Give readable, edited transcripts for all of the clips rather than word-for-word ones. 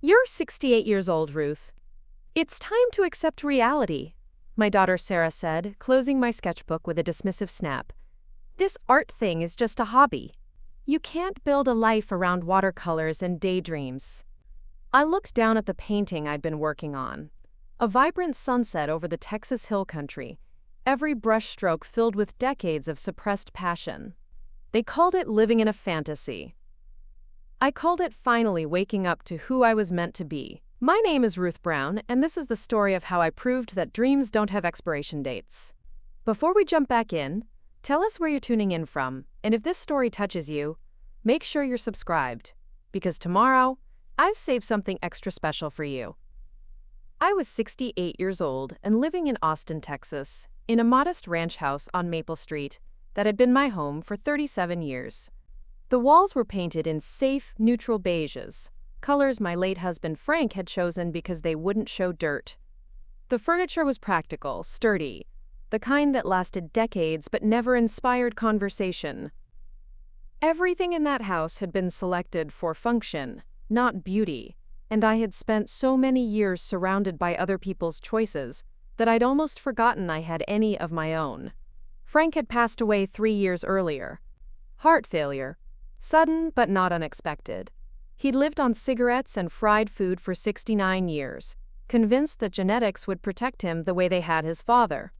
You're 68 years old, Ruth. It's time to accept reality, my daughter Sarah said, closing my sketchbook with a dismissive snap. This art thing is just a hobby. You can't build a life around watercolors and daydreams. I looked down at the painting I'd been working on. A vibrant sunset over the Texas hill country, every brushstroke filled with decades of suppressed passion. They called it living in a fantasy. I called it finally waking up to who I was meant to be. My name is Ruth Brown, and this is the story of how I proved that dreams don't have expiration dates. Before we jump back in, tell us where you're tuning in from, and if this story touches you, make sure you're subscribed, because tomorrow, I've saved something extra special for you. I was 68 years old and living in Austin, Texas, in a modest ranch house on Maple Street that had been my home for 37 years. The walls were painted in safe, neutral beiges, colors my late husband Frank had chosen because they wouldn't show dirt. The furniture was practical, sturdy, the kind that lasted decades but never inspired conversation. Everything in that house had been selected for function, not beauty, and I had spent so many years surrounded by other people's choices that I'd almost forgotten I had any of my own. Frank had passed away 3 years earlier. Heart failure. Sudden but not unexpected. He'd lived on cigarettes and fried food for 69 years, convinced that genetics would protect him the way they had his father.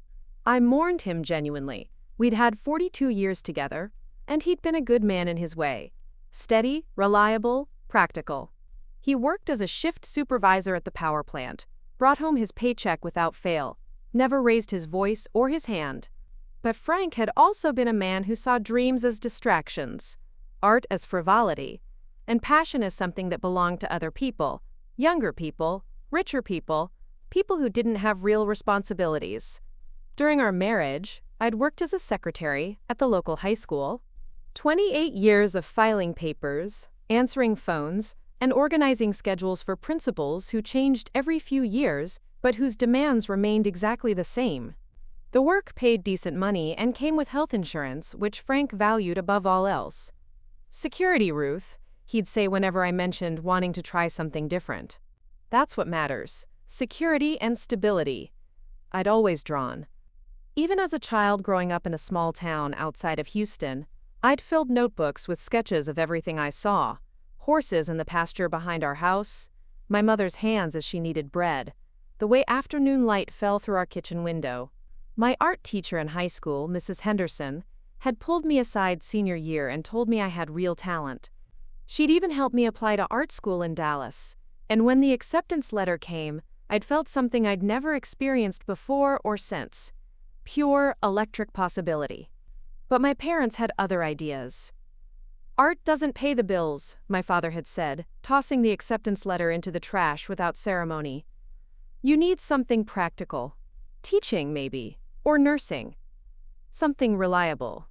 I mourned him genuinely. We'd had 42 years together, and he'd been a good man in his way. Steady, reliable, practical. He worked as a shift supervisor at the power plant, brought home his paycheck without fail, never raised his voice or his hand. But Frank had also been a man who saw dreams as distractions, art as frivolity, and passion as something that belonged to other people, younger people, richer people, people who didn't have real responsibilities. During our marriage, I'd worked as a secretary at the local high school. 28 years of filing papers, answering phones, and organizing schedules for principals who changed every few years, but whose demands remained exactly the same. The work paid decent money and came with health insurance, which Frank valued above all else. Security, Ruth, he'd say whenever I mentioned wanting to try something different. That's what matters. Security and stability. I'd always drawn. Even as a child growing up in a small town outside of Houston, I'd filled notebooks with sketches of everything I saw. Horses in the pasture behind our house, my mother's hands as she kneaded bread, the way afternoon light fell through our kitchen window. My art teacher in high school, Mrs. Henderson, had pulled me aside senior year and told me I had real talent. She'd even helped me apply to art school in Dallas, and when the acceptance letter came, I'd felt something I'd never experienced before or since. Pure, electric possibility. But my parents had other ideas. Art doesn't pay the bills, my father had said, tossing the acceptance letter into the trash without ceremony. You need something practical. Teaching, maybe, or nursing. Something reliable.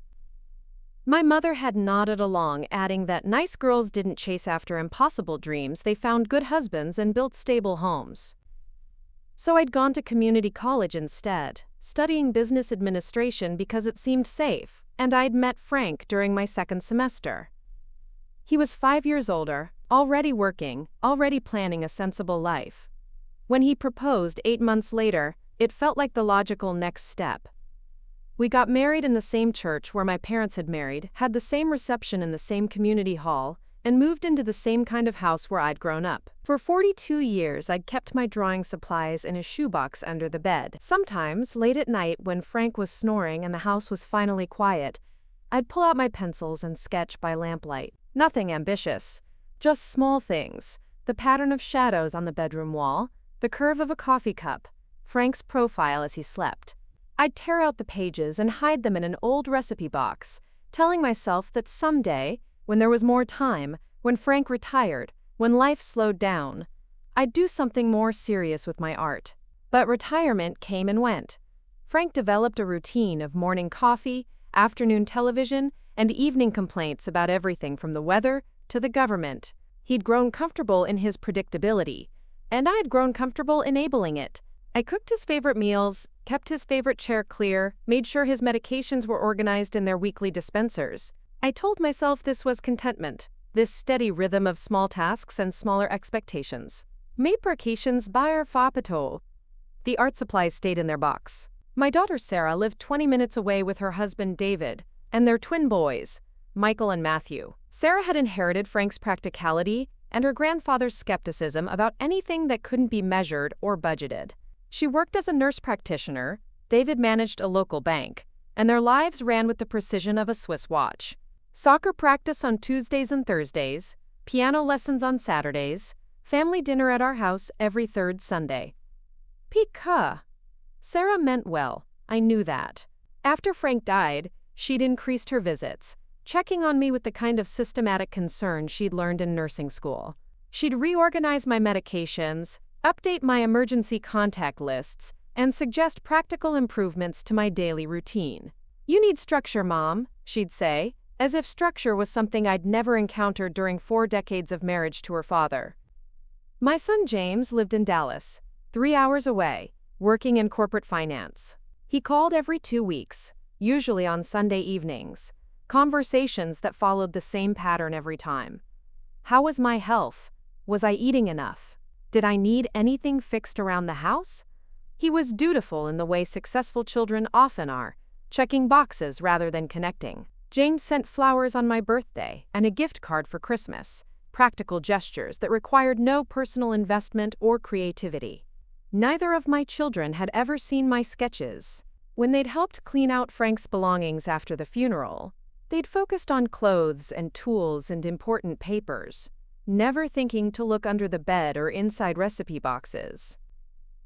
My mother had nodded along, adding that nice girls didn't chase after impossible dreams, they found good husbands and built stable homes. So I'd gone to community college instead, studying business administration because it seemed safe, and I'd met Frank during my second semester. He was 5 years older, already working, already planning a sensible life. When he proposed 8 months later, it felt like the logical next step. We got married in the same church where my parents had married, had the same reception in the same community hall, and moved into the same kind of house where I'd grown up. For 42 years, I'd kept my drawing supplies in a shoebox under the bed. Sometimes, late at night when Frank was snoring and the house was finally quiet, I'd pull out my pencils and sketch by lamplight. Nothing ambitious, just small things. The pattern of shadows on the bedroom wall, the curve of a coffee cup, Frank's profile as he slept. I'd tear out the pages and hide them in an old recipe box, telling myself that someday, when there was more time, when Frank retired, when life slowed down, I'd do something more serious with my art. But retirement came and went. Frank developed a routine of morning coffee, afternoon television, and evening complaints about everything from the weather to the government. He'd grown comfortable in his predictability, and I'd grown comfortable enabling it. I cooked his favorite meals, kept his favorite chair clear, made sure his medications were organized in their weekly dispensers. I told myself this was contentment, this steady rhythm of small tasks and smaller expectations. Meperkations byr fapato. The art supplies stayed in their box. My daughter Sarah lived 20 minutes away with her husband David and their twin boys, Michael and Matthew. Sarah had inherited Frank's practicality and her grandfather's skepticism about anything that couldn't be measured or budgeted. She worked as a nurse practitioner, David managed a local bank, and their lives ran with the precision of a Swiss watch. Soccer practice on Tuesdays and Thursdays, piano lessons on Saturdays, family dinner at our house every third Sunday. Pika. Sarah meant well, I knew that. After Frank died, she'd increased her visits, checking on me with the kind of systematic concern she'd learned in nursing school. She'd reorganize my medications, update my emergency contact lists, and suggest practical improvements to my daily routine. "You need structure, Mom," she'd say, as if structure was something I'd never encountered during 4 decades of marriage to her father. My son James lived in Dallas, 3 hours away, working in corporate finance. He called every 2 weeks, usually on Sunday evenings, conversations that followed the same pattern every time. How was my health? Was I eating enough? Did I need anything fixed around the house? He was dutiful in the way successful children often are, checking boxes rather than connecting. James sent flowers on my birthday and a gift card for Christmas, practical gestures that required no personal investment or creativity. Neither of my children had ever seen my sketches. When they'd helped clean out Frank's belongings after the funeral, they'd focused on clothes and tools and important papers, never thinking to look under the bed or inside recipe boxes.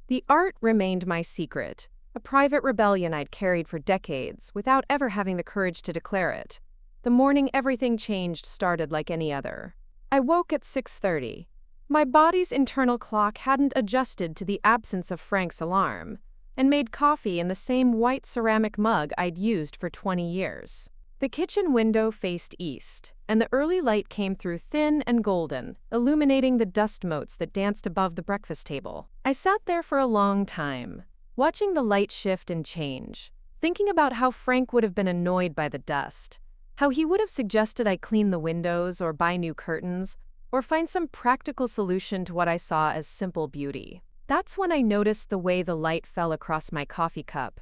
The art remained my secret, a private rebellion I'd carried for decades without ever having the courage to declare it. The morning everything changed started like any other. I woke at 6:30. My body's internal clock hadn't adjusted to the absence of Frank's alarm, and made coffee in the same white ceramic mug I'd used for 20 years. The kitchen window faced east, and the early light came through thin and golden, illuminating the dust motes that danced above the breakfast table. I sat there for a long time, watching the light shift and change, thinking about how Frank would have been annoyed by the dust, how he would have suggested I clean the windows or buy new curtains, or find some practical solution to what I saw as simple beauty. That's when I noticed the way the light fell across my coffee cup,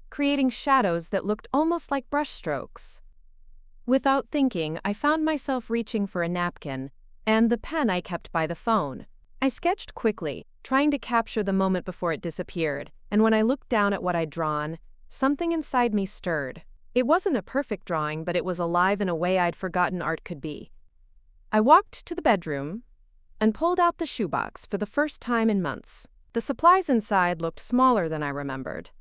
creating shadows that looked almost like brushstrokes. Without thinking, I found myself reaching for a napkin and the pen I kept by the phone. I sketched quickly, trying to capture the moment before it disappeared, and when I looked down at what I'd drawn, something inside me stirred. It wasn't a perfect drawing, but it was alive in a way I'd forgotten art could be. I walked to the bedroom and pulled out the shoebox for the first time in months. The supplies inside looked smaller than I remembered.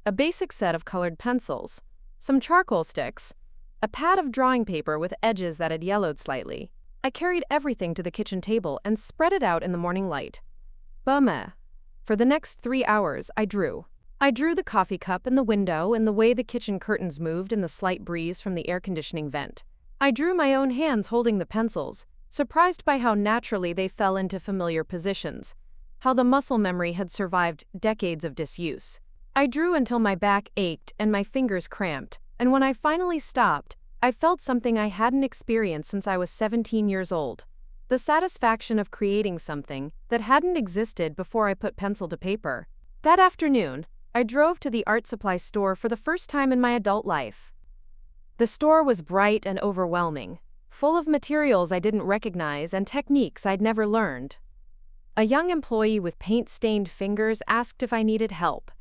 A basic set of colored pencils, some charcoal sticks, a pad of drawing paper with edges that had yellowed slightly. I carried everything to the kitchen table and spread it out in the morning light. Bummer. For the next 3 hours, I drew. I drew the coffee cup and the window and the way the kitchen curtains moved in the slight breeze from the air conditioning vent. I drew my own hands holding the pencils, surprised by how naturally they fell into familiar positions, how the muscle memory had survived decades of disuse. I drew until my back ached and my fingers cramped, and when I finally stopped, I felt something I hadn't experienced since I was 17 years old. The satisfaction of creating something that hadn't existed before I put pencil to paper. That afternoon, I drove to the art supply store for the first time in my adult life. The store was bright and overwhelming, full of materials I didn't recognize and techniques I'd never learned. A young employee with paint-stained fingers asked if I needed help,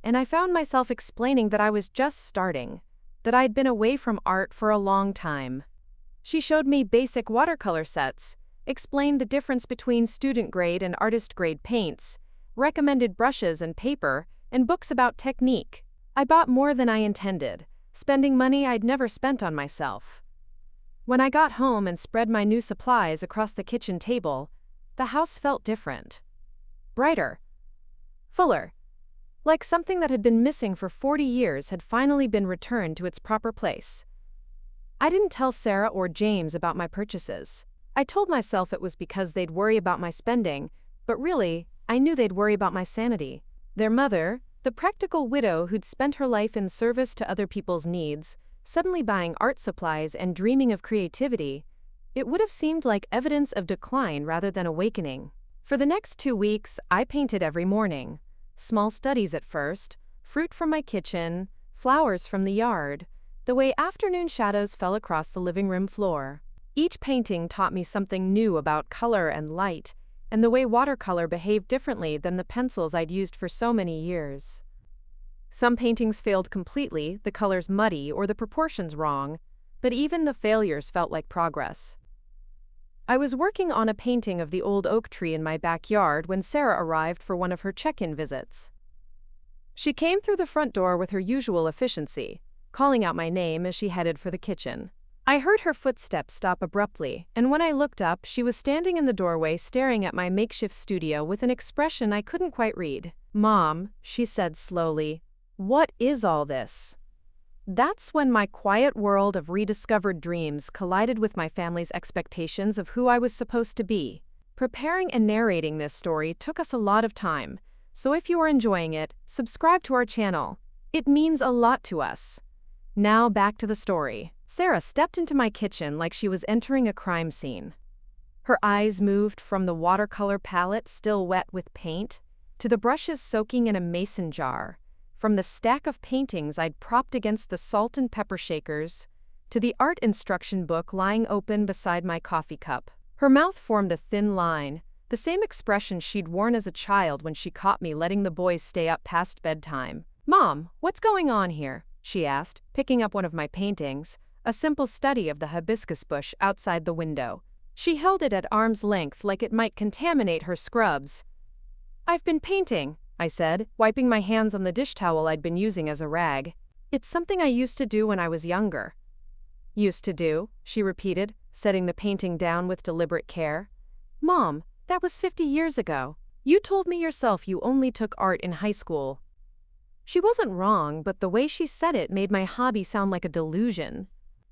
and I found myself explaining that I was just starting, that I'd been away from art for a long time. She showed me basic watercolor sets, explained the difference between student-grade and artist-grade paints, recommended brushes and paper, and books about technique. I bought more than I intended, spending money I'd never spent on myself. When I got home and spread my new supplies across the kitchen table, the house felt different. Brighter. Fuller. Like something that had been missing for 40 years had finally been returned to its proper place. I didn't tell Sarah or James about my purchases. I told myself it was because they'd worry about my spending, but really, I knew they'd worry about my sanity. Their mother, the practical widow who'd spent her life in service to other people's needs, suddenly buying art supplies and dreaming of creativity, it would have seemed like evidence of decline rather than awakening. For the next 2 weeks, I painted every morning. Small studies at first, fruit from my kitchen, flowers from the yard, the way afternoon shadows fell across the living room floor. Each painting taught me something new about color and light, and the way watercolor behaved differently than the pencils I'd used for so many years. Some paintings failed completely, the colors muddy or the proportions wrong, but even the failures felt like progress. I was working on a painting of the old oak tree in my backyard when Sarah arrived for one of her check-in visits. She came through the front door with her usual efficiency, calling out my name as she headed for the kitchen. I heard her footsteps stop abruptly, and when I looked up, she was standing in the doorway staring at my makeshift studio with an expression I couldn't quite read. "Mom," she said slowly, "what is all this?" That's when my quiet world of rediscovered dreams collided with my family's expectations of who I was supposed to be. Preparing and narrating this story took us a lot of time, so if you are enjoying it, subscribe to our channel. It means a lot to us. Now back to the story. Sarah stepped into my kitchen like she was entering a crime scene. Her eyes moved from the watercolor palette still wet with paint to the brushes soaking in a mason jar, from the stack of paintings I'd propped against the salt and pepper shakers to the art instruction book lying open beside my coffee cup. Her mouth formed a thin line, the same expression she'd worn as a child when she caught me letting the boys stay up past bedtime. "Mom, what's going on here?" she asked, picking up one of my paintings, a simple study of the hibiscus bush outside the window. She held it at arm's length like it might contaminate her scrubs. "I've been painting," I said, wiping my hands on the dish towel I'd been using as a rag. "It's something I used to do when I was younger." "Used to do?" she repeated, setting the painting down with deliberate care. "Mom, that was 50 years ago. You told me yourself you only took art in high school." She wasn't wrong, but the way she said it made my hobby sound like a delusion.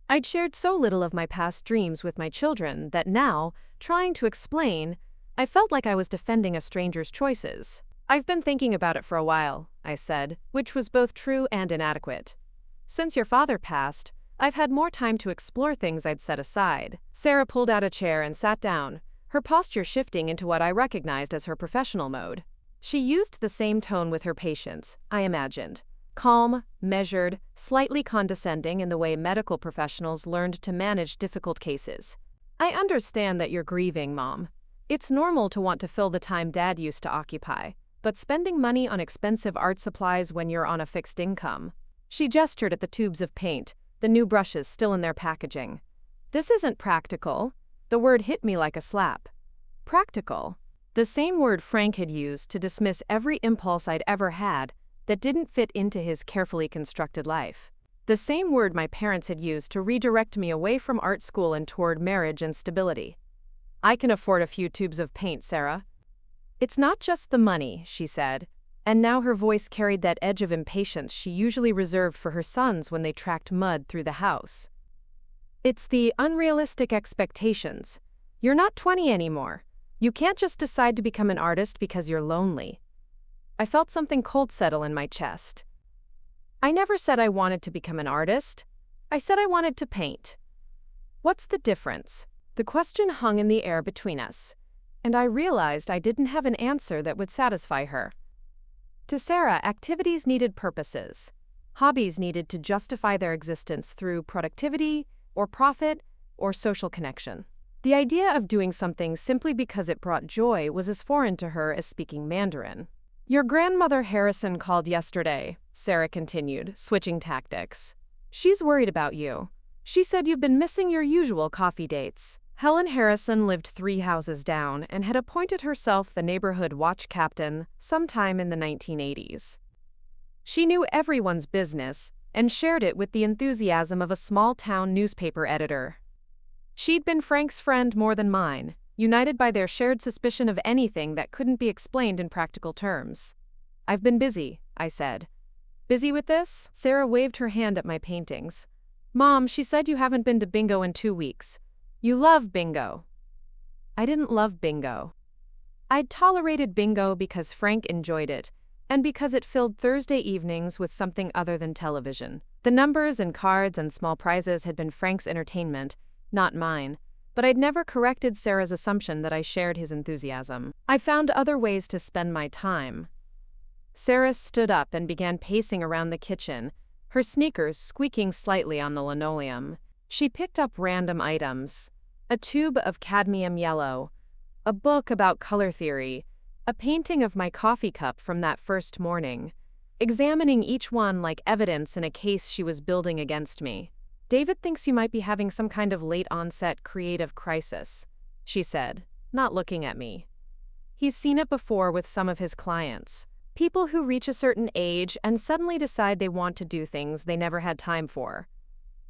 I'd shared so little of my past dreams with my children that now, trying to explain, I felt like I was defending a stranger's choices. "I've been thinking about it for a while," I said, which was both true and inadequate. "Since your father passed, I've had more time to explore things I'd set aside." Sarah pulled out a chair and sat down, her posture shifting into what I recognized as her professional mode. She used the same tone with her patients, I imagined. Calm, measured, slightly condescending in the way medical professionals learned to manage difficult cases. "I understand that you're grieving, Mom. It's normal to want to fill the time Dad used to occupy, but spending money on expensive art supplies when you're on a fixed income." She gestured at the tubes of paint, the new brushes still in their packaging. "This isn't practical." The word hit me like a slap. Practical. The same word Frank had used to dismiss every impulse I'd ever had that didn't fit into his carefully constructed life. The same word my parents had used to redirect me away from art school and toward marriage and stability. "I can afford a few tubes of paint, Sarah." "It's not just the money," she said, and now her voice carried that edge of impatience she usually reserved for her sons when they tracked mud through the house. "It's the unrealistic expectations. You're not 20 anymore. You can't just decide to become an artist because you're lonely." I felt something cold settle in my chest. I never said I wanted to become an artist. I said I wanted to paint. What's the difference? The question hung in the air between us, and I realized I didn't have an answer that would satisfy her. To Sarah, activities needed purposes. Hobbies needed to justify their existence through productivity, or profit, or social connection. The idea of doing something simply because it brought joy was as foreign to her as speaking Mandarin. "Your grandmother Harrison called yesterday," Sarah continued, switching tactics. "She's worried about you. She said you've been missing your usual coffee dates." Helen Harrison lived 3 houses down and had appointed herself the neighborhood watch captain sometime in the 1980s. She knew everyone's business and shared it with the enthusiasm of a small-town newspaper editor. She'd been Frank's friend more than mine, united by their shared suspicion of anything that couldn't be explained in practical terms. "I've been busy," I said. "Busy with this?" Sarah waved her hand at my paintings. "Mom, she said you haven't been to bingo in 2 weeks. You love bingo." I didn't love bingo. I'd tolerated bingo because Frank enjoyed it, and because it filled Thursday evenings with something other than television. The numbers and cards and small prizes had been Frank's entertainment, not mine. but I'd never corrected Sarah's assumption that I shared his enthusiasm. I found other ways to spend my time. Sarah stood up and began pacing around the kitchen, her sneakers squeaking slightly on the linoleum. She picked up random items: a tube of cadmium yellow, a book about color theory, a painting of my coffee cup from that first morning, examining each one like evidence in a case she was building against me. "David thinks you might be having some kind of late-onset creative crisis," she said, not looking at me. "He's seen it before with some of his clients. People who reach a certain age and suddenly decide they want to do things they never had time for.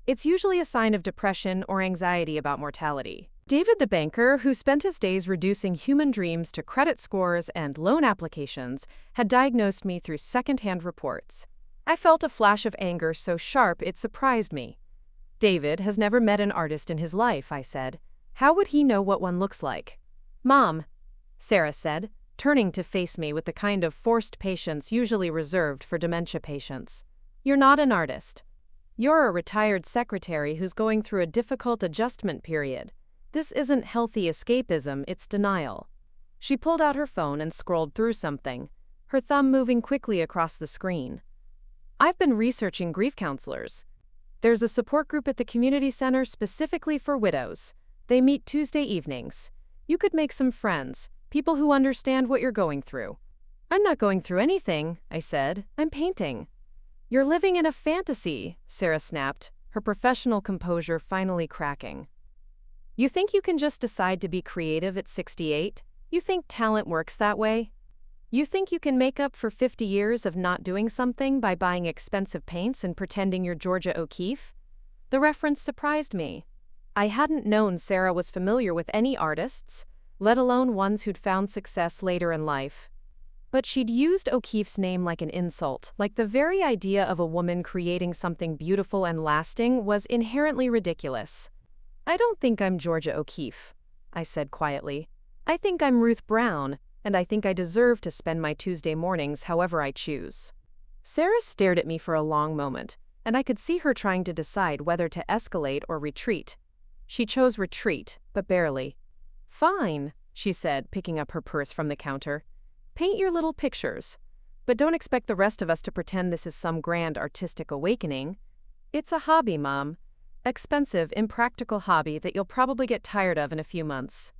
It's usually a sign of depression or anxiety about mortality." David, the banker, who spent his days reducing human dreams to credit scores and loan applications, had diagnosed me through second-hand reports. I felt a flash of anger so sharp it surprised me. "David has never met an artist in his life," I said. "How would he know what one looks like?" "Mom," Sarah said, turning to face me with the kind of forced patience usually reserved for dementia patients. "You're not an artist. You're a retired secretary who's going through a difficult adjustment period. This isn't healthy escapism, it's denial." She pulled out her phone and scrolled through something, her thumb moving quickly across the screen. "I've been researching grief counselors. There's a support group at the community center specifically for widows. They meet Tuesday evenings. You could make some friends, people who understand what you're going through." "I'm not going through anything," I said. "I'm painting." "You're living in a fantasy," Sarah snapped, her professional composure finally cracking. "You think you can just decide to be creative at 68? You think talent works that way? You think you can make up for 50 years of not doing something by buying expensive paints and pretending you're Georgia O'Keeffe?" The reference surprised me. I hadn't known Sarah was familiar with any artists, let alone ones who'd found success later in life. But she'd used O'Keeffe's name like an insult, like the very idea of a woman creating something beautiful and lasting was inherently ridiculous. "I don't think I'm Georgia O'Keeffe," I said quietly. "I think I'm Ruth Brown, and I think I deserve to spend my Tuesday mornings however I choose." Sarah stared at me for a long moment, and I could see her trying to decide whether to escalate or retreat. She chose retreat, but barely. "Fine," she said, picking up her purse from the counter. "Paint your little pictures. But don't expect the rest of us to pretend this is some grand artistic awakening. It's a hobby, Mom. Expensive, impractical hobby that you'll probably get tired of in a few months."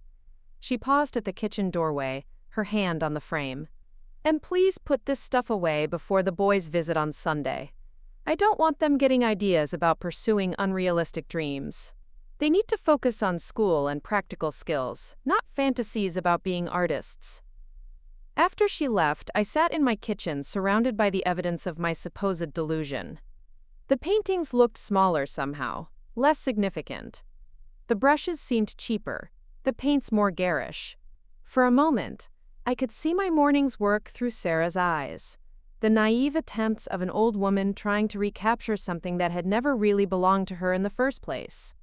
She paused at the kitchen doorway, her hand on the frame. "And please put this stuff away before the boys visit on Sunday. I don't want them getting ideas about pursuing unrealistic dreams. They need to focus on school and practical skills, not fantasies about being artists." After she left, I sat in my kitchen surrounded by the evidence of my supposed delusion. The paintings looked smaller somehow, less significant. The brushes seemed cheaper, the paints more garish. For a moment, I could see my morning's work through Sarah's eyes, the naive attempts of an old woman trying to recapture something that had never really belonged to her in the first place.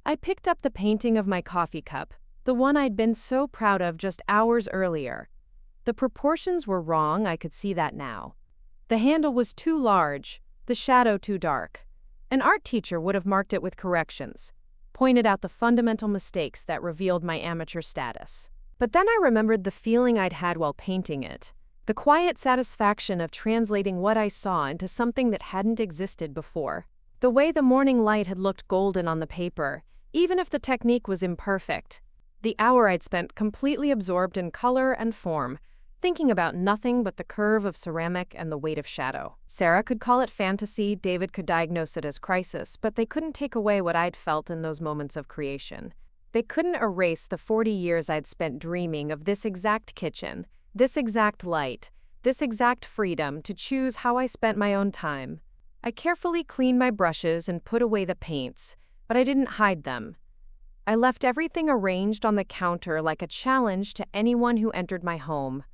I picked up the painting of my coffee cup, the one I'd been so proud of just hours earlier. The proportions were wrong, I could see that now. The handle was too large, the shadow too dark. An art teacher would have marked it with corrections, pointed out the fundamental mistakes that revealed my amateur status. But then I remembered the feeling I'd had while painting it, the quiet satisfaction of translating what I saw into something that hadn't existed before. The way the morning light had looked golden on the paper, even if the technique was imperfect. The hour I'd spent completely absorbed in color and form, thinking about nothing but the curve of ceramic and the weight of shadow. Sarah could call it fantasy, David could diagnose it as crisis, but they couldn't take away what I'd felt in those moments of creation. They couldn't erase the 40 years I'd spent dreaming of this exact kitchen, this exact light, this exact freedom to choose how I spent my own time. I carefully cleaned my brushes and put away the paints, but I didn't hide them. I left everything arranged on the counter like a challenge to anyone who entered my home.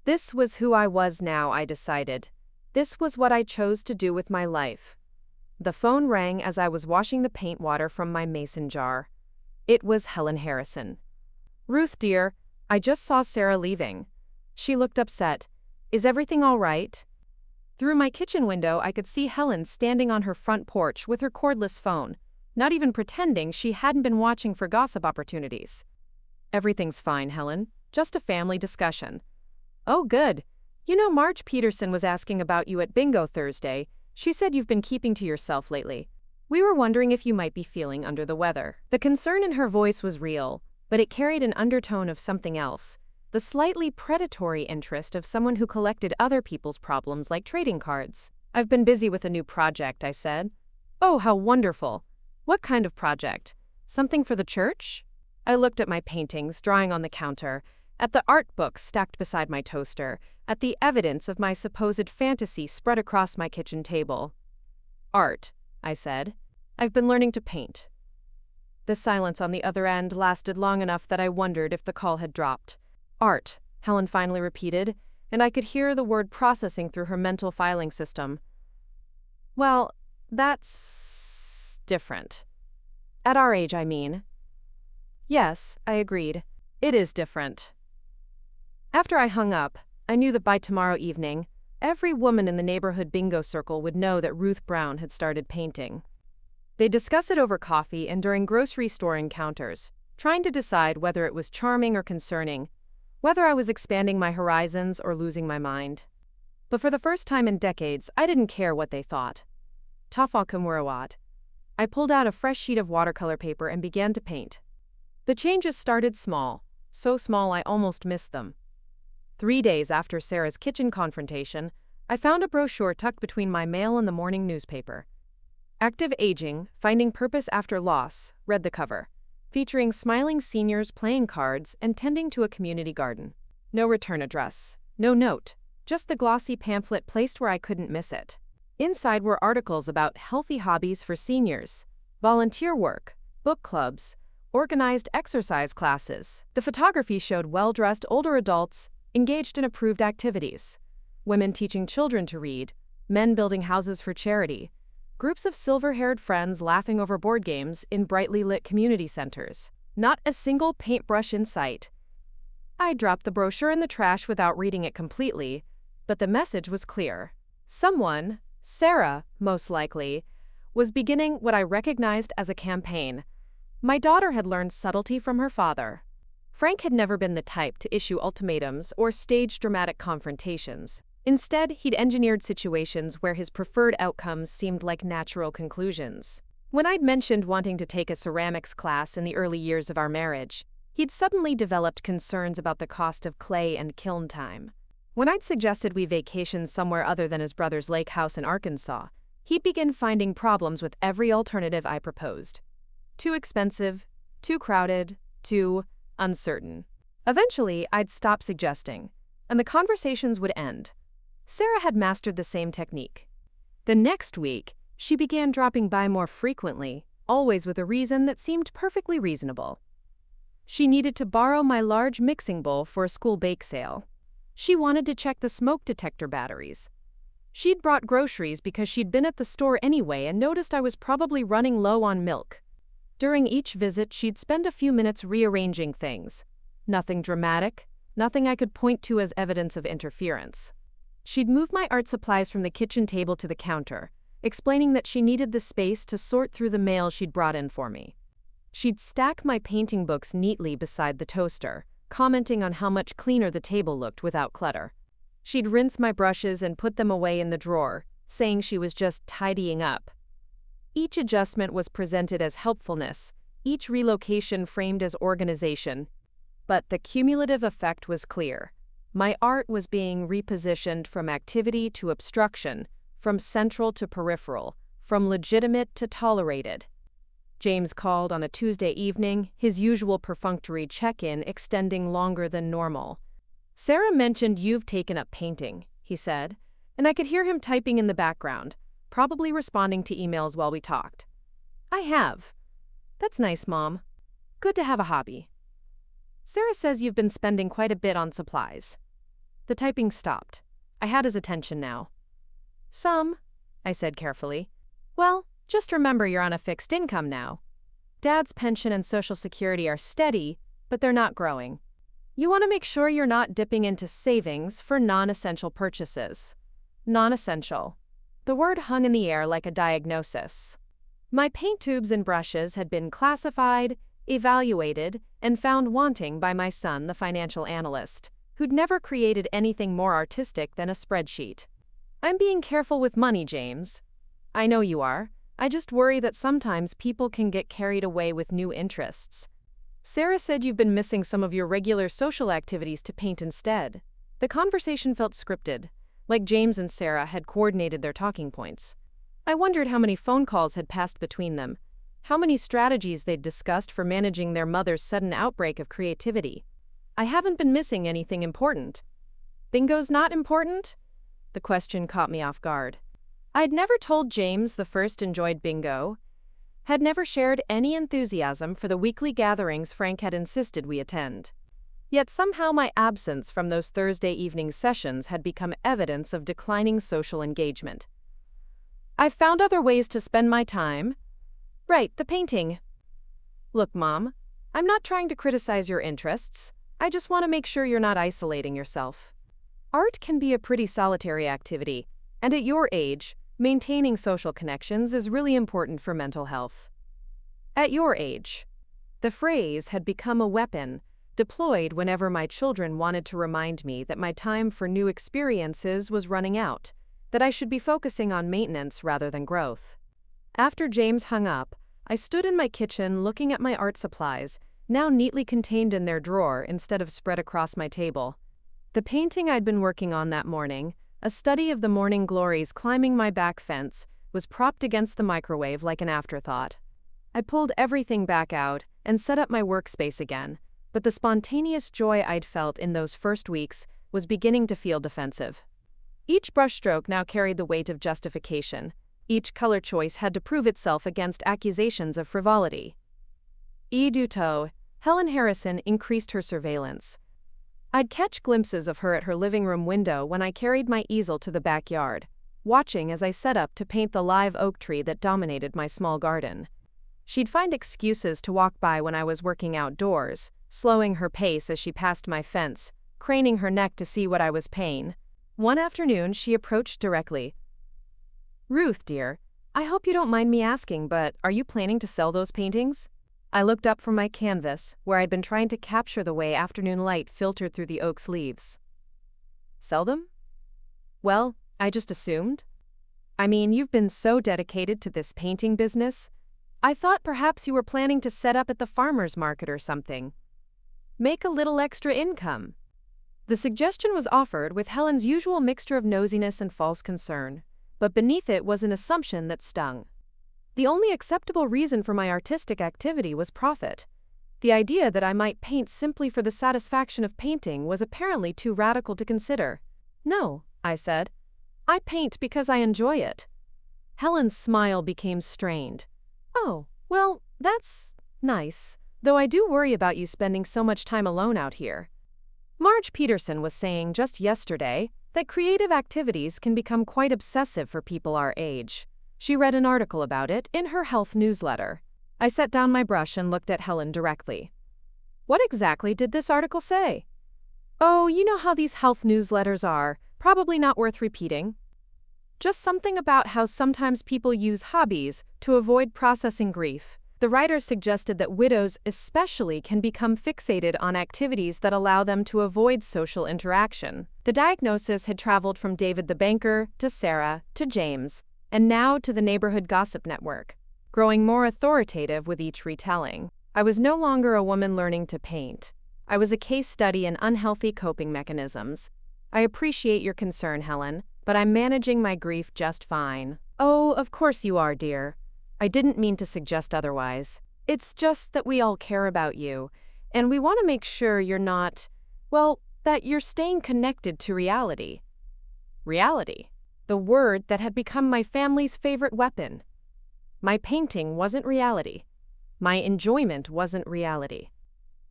This was who I was now, I decided. This was what I chose to do with my life. The phone rang as I was washing the paint water from my mason jar. It was Helen Harrison. "Ruth, dear, I just saw Sarah leaving." She looked upset. "Is everything all right?" Through my kitchen window, I could see Helen standing on her front porch with her cordless phone, not even pretending she hadn't been watching for gossip opportunities. "Everything's fine, Helen. Just a family discussion." "Oh, good. You know, Marge Peterson was asking about you at bingo Thursday. She said you've been keeping to yourself lately. We were wondering if you might be feeling under the weather." The concern in her voice was real, but it carried an undertone of something else, the slightly predatory interest of someone who collected other people's problems like trading cards. "I've been busy with a new project," I said. "Oh, how wonderful. What kind of project? Something for the church?" I looked at my paintings drying on the counter, at the art books stacked beside my toaster, at the evidence of my supposed fantasy spread across my kitchen table. "Art," I said. "I've been learning to paint." The silence on the other end lasted long enough that I wondered if the call had dropped. "Art," Helen finally repeated, and I could hear the word processing through her mental filing system. "Well, that's different. At our age, I mean." "Yes," I agreed. "It is different." After I hung up, I knew that by tomorrow evening, every woman in the neighborhood bingo circle would know that Ruth Brown had started painting. They'd discuss it over coffee and during grocery store encounters, trying to decide whether it was charming or concerning, whether I was expanding my horizons or losing my mind. But for the first time in decades, I didn't care what they thought. Tafakumwarawat. I pulled out a fresh sheet of watercolor paper and began to paint. The changes started small, so small I almost missed them. 3 days after Sarah's kitchen confrontation, I found a brochure tucked between my mail and the morning newspaper. "Active Aging, Finding Purpose After Loss," read the cover, featuring smiling seniors playing cards and tending to a community garden. No return address, no note, just the glossy pamphlet placed where I couldn't miss it. Inside were articles about healthy hobbies for seniors, volunteer work, book clubs, organized exercise classes. The photography showed well-dressed older adults engaged in approved activities, women teaching children to read, men building houses for charity, groups of silver-haired friends laughing over board games in brightly lit community centers. Not a single paintbrush in sight. I dropped the brochure in the trash without reading it completely, but the message was clear. Someone, Sarah, most likely, was beginning what I recognized as a campaign. My daughter had learned subtlety from her father. Frank had never been the type to issue ultimatums or stage dramatic confrontations. Instead, he'd engineered situations where his preferred outcomes seemed like natural conclusions. When I'd mentioned wanting to take a ceramics class in the early years of our marriage, he'd suddenly developed concerns about the cost of clay and kiln time. When I'd suggested we vacation somewhere other than his brother's lake house in Arkansas, he'd begin finding problems with every alternative I proposed. Too expensive, too crowded, too uncertain. Eventually, I'd stop suggesting, and the conversations would end. Sarah had mastered the same technique. The next week, she began dropping by more frequently, always with a reason that seemed perfectly reasonable. She needed to borrow my large mixing bowl for a school bake sale. She wanted to check the smoke detector batteries. She'd brought groceries because she'd been at the store anyway and noticed I was probably running low on milk. During each visit, she'd spend a few minutes rearranging things. Nothing dramatic, nothing I could point to as evidence of interference. She'd move my art supplies from the kitchen table to the counter, explaining that she needed the space to sort through the mail she'd brought in for me. She'd stack my painting books neatly beside the toaster, commenting on how much cleaner the table looked without clutter. She'd rinse my brushes and put them away in the drawer, saying she was just tidying up. Each adjustment was presented as helpfulness, each relocation framed as organization. But the cumulative effect was clear. My art was being repositioned from activity to obstruction, from central to peripheral, from legitimate to tolerated. James called on a Tuesday evening, his usual perfunctory check-in extending longer than normal. "Sarah mentioned you've taken up painting," he said, and I could hear him typing in the background, probably responding to emails while we talked. "I have." "That's nice, Mom. Good to have a hobby." "Sarah says you've been spending quite a bit on supplies." The typing stopped. I had his attention now. "Some," I said carefully. "Well, just remember you're on a fixed income now. Dad's pension and Social Security are steady, but they're not growing. You want to make sure you're not dipping into savings for non-essential purchases." Non-essential. The word hung in the air like a diagnosis. My paint tubes and brushes had been classified, evaluated, and found wanting by my son, the financial analyst, who'd never created anything more artistic than a spreadsheet. I'm being careful with money, James. I know you are. I just worry that sometimes people can get carried away with new interests. Sarah said you've been missing some of your regular social activities to paint instead. The conversation felt scripted, like James and Sarah had coordinated their talking points. I wondered how many phone calls had passed between them, how many strategies they'd discussed for managing their mother's sudden outbreak of creativity. I haven't been missing anything important. Bingo's not important? The question caught me off guard. I'd never told James the first enjoyed bingo, had never shared any enthusiasm for the weekly gatherings Frank had insisted we attend. Yet somehow my absence from those Thursday evening sessions had become evidence of declining social engagement. I've found other ways to spend my time. Right, the painting. Look, Mom, I'm not trying to criticize your interests. I just want to make sure you're not isolating yourself. Art can be a pretty solitary activity, and at your age, maintaining social connections is really important for mental health. At your age. The phrase had become a weapon, deployed whenever my children wanted to remind me that my time for new experiences was running out, that I should be focusing on maintenance rather than growth. After James hung up, I stood in my kitchen looking at my art supplies, now neatly contained in their drawer instead of spread across my table. The painting I'd been working on that morning, a study of the morning glories climbing my back fence, was propped against the microwave like an afterthought. I pulled everything back out and set up my workspace again, but the spontaneous joy I'd felt in those first weeks was beginning to feel defensive. Each brushstroke now carried the weight of justification. Each color choice had to prove itself against accusations of frivolity. Du tout, Helen Harrison increased her surveillance. I'd catch glimpses of her at her living room window when I carried my easel to the backyard, watching as I set up to paint the live oak tree that dominated my small garden. She'd find excuses to walk by when I was working outdoors, slowing her pace as she passed my fence, craning her neck to see what I was paying. One afternoon, she approached directly. "Ruth, dear, I hope you don't mind me asking, but are you planning to sell those paintings?" I looked up from my canvas, where I'd been trying to capture the way afternoon light filtered through the oak's leaves. Sell them? Well, I just assumed. I mean, you've been so dedicated to this painting business. I thought perhaps you were planning to set up at the farmer's market or something. Make a little extra income. The suggestion was offered with Helen's usual mixture of nosiness and false concern, but beneath it was an assumption that stung. The only acceptable reason for my artistic activity was profit. The idea that I might paint simply for the satisfaction of painting was apparently too radical to consider. "No," I said. "I paint because I enjoy it." Helen's smile became strained. "Oh, well, that's nice, though I do worry about you spending so much time alone out here. Marge Peterson was saying just yesterday that creative activities can become quite obsessive for people our age. She read an article about it in her health newsletter." I set down my brush and looked at Helen directly. "What exactly did this article say?" "Oh, you know how these health newsletters are, probably not worth repeating. Just something about how sometimes people use hobbies to avoid processing grief. The writer suggested that widows especially can become fixated on activities that allow them to avoid social interaction." The diagnosis had traveled from David the banker to Sarah to James, and now to the neighborhood gossip network, growing more authoritative with each retelling. I was no longer a woman learning to paint. I was a case study in unhealthy coping mechanisms. "I appreciate your concern, Helen, but I'm managing my grief just fine." "Oh, of course you are, dear. I didn't mean to suggest otherwise. It's just that we all care about you, and we want to make sure you're not, well, that you're staying connected to reality." Reality. The word that had become my family's favorite weapon. My painting wasn't reality. My enjoyment wasn't reality.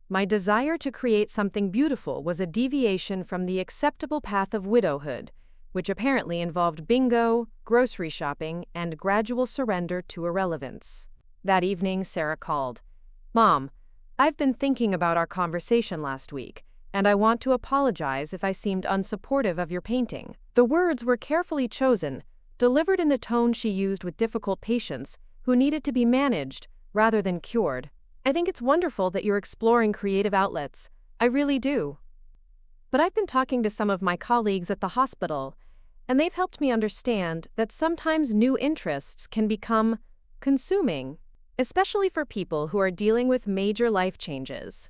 My desire to create something beautiful was a deviation from the acceptable path of widowhood, which apparently involved bingo, grocery shopping, and gradual surrender to irrelevance. That evening, Sarah called. "Mom, I've been thinking about our conversation last week, and I want to apologize if I seemed unsupportive of your painting." The words were carefully chosen, delivered in the tone she used with difficult patience, who needed to be managed rather than cured. I think it's wonderful that you're exploring creative outlets. I really do. But I've been talking to some of my colleagues at the hospital, and they've helped me understand that sometimes new interests can become consuming, especially for people who are dealing with major life changes.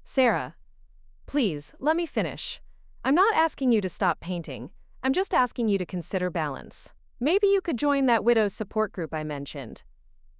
Sarah, please, let me finish. I'm not asking you to stop painting. I'm just asking you to consider balance. Maybe you could join that widows support group I mentioned.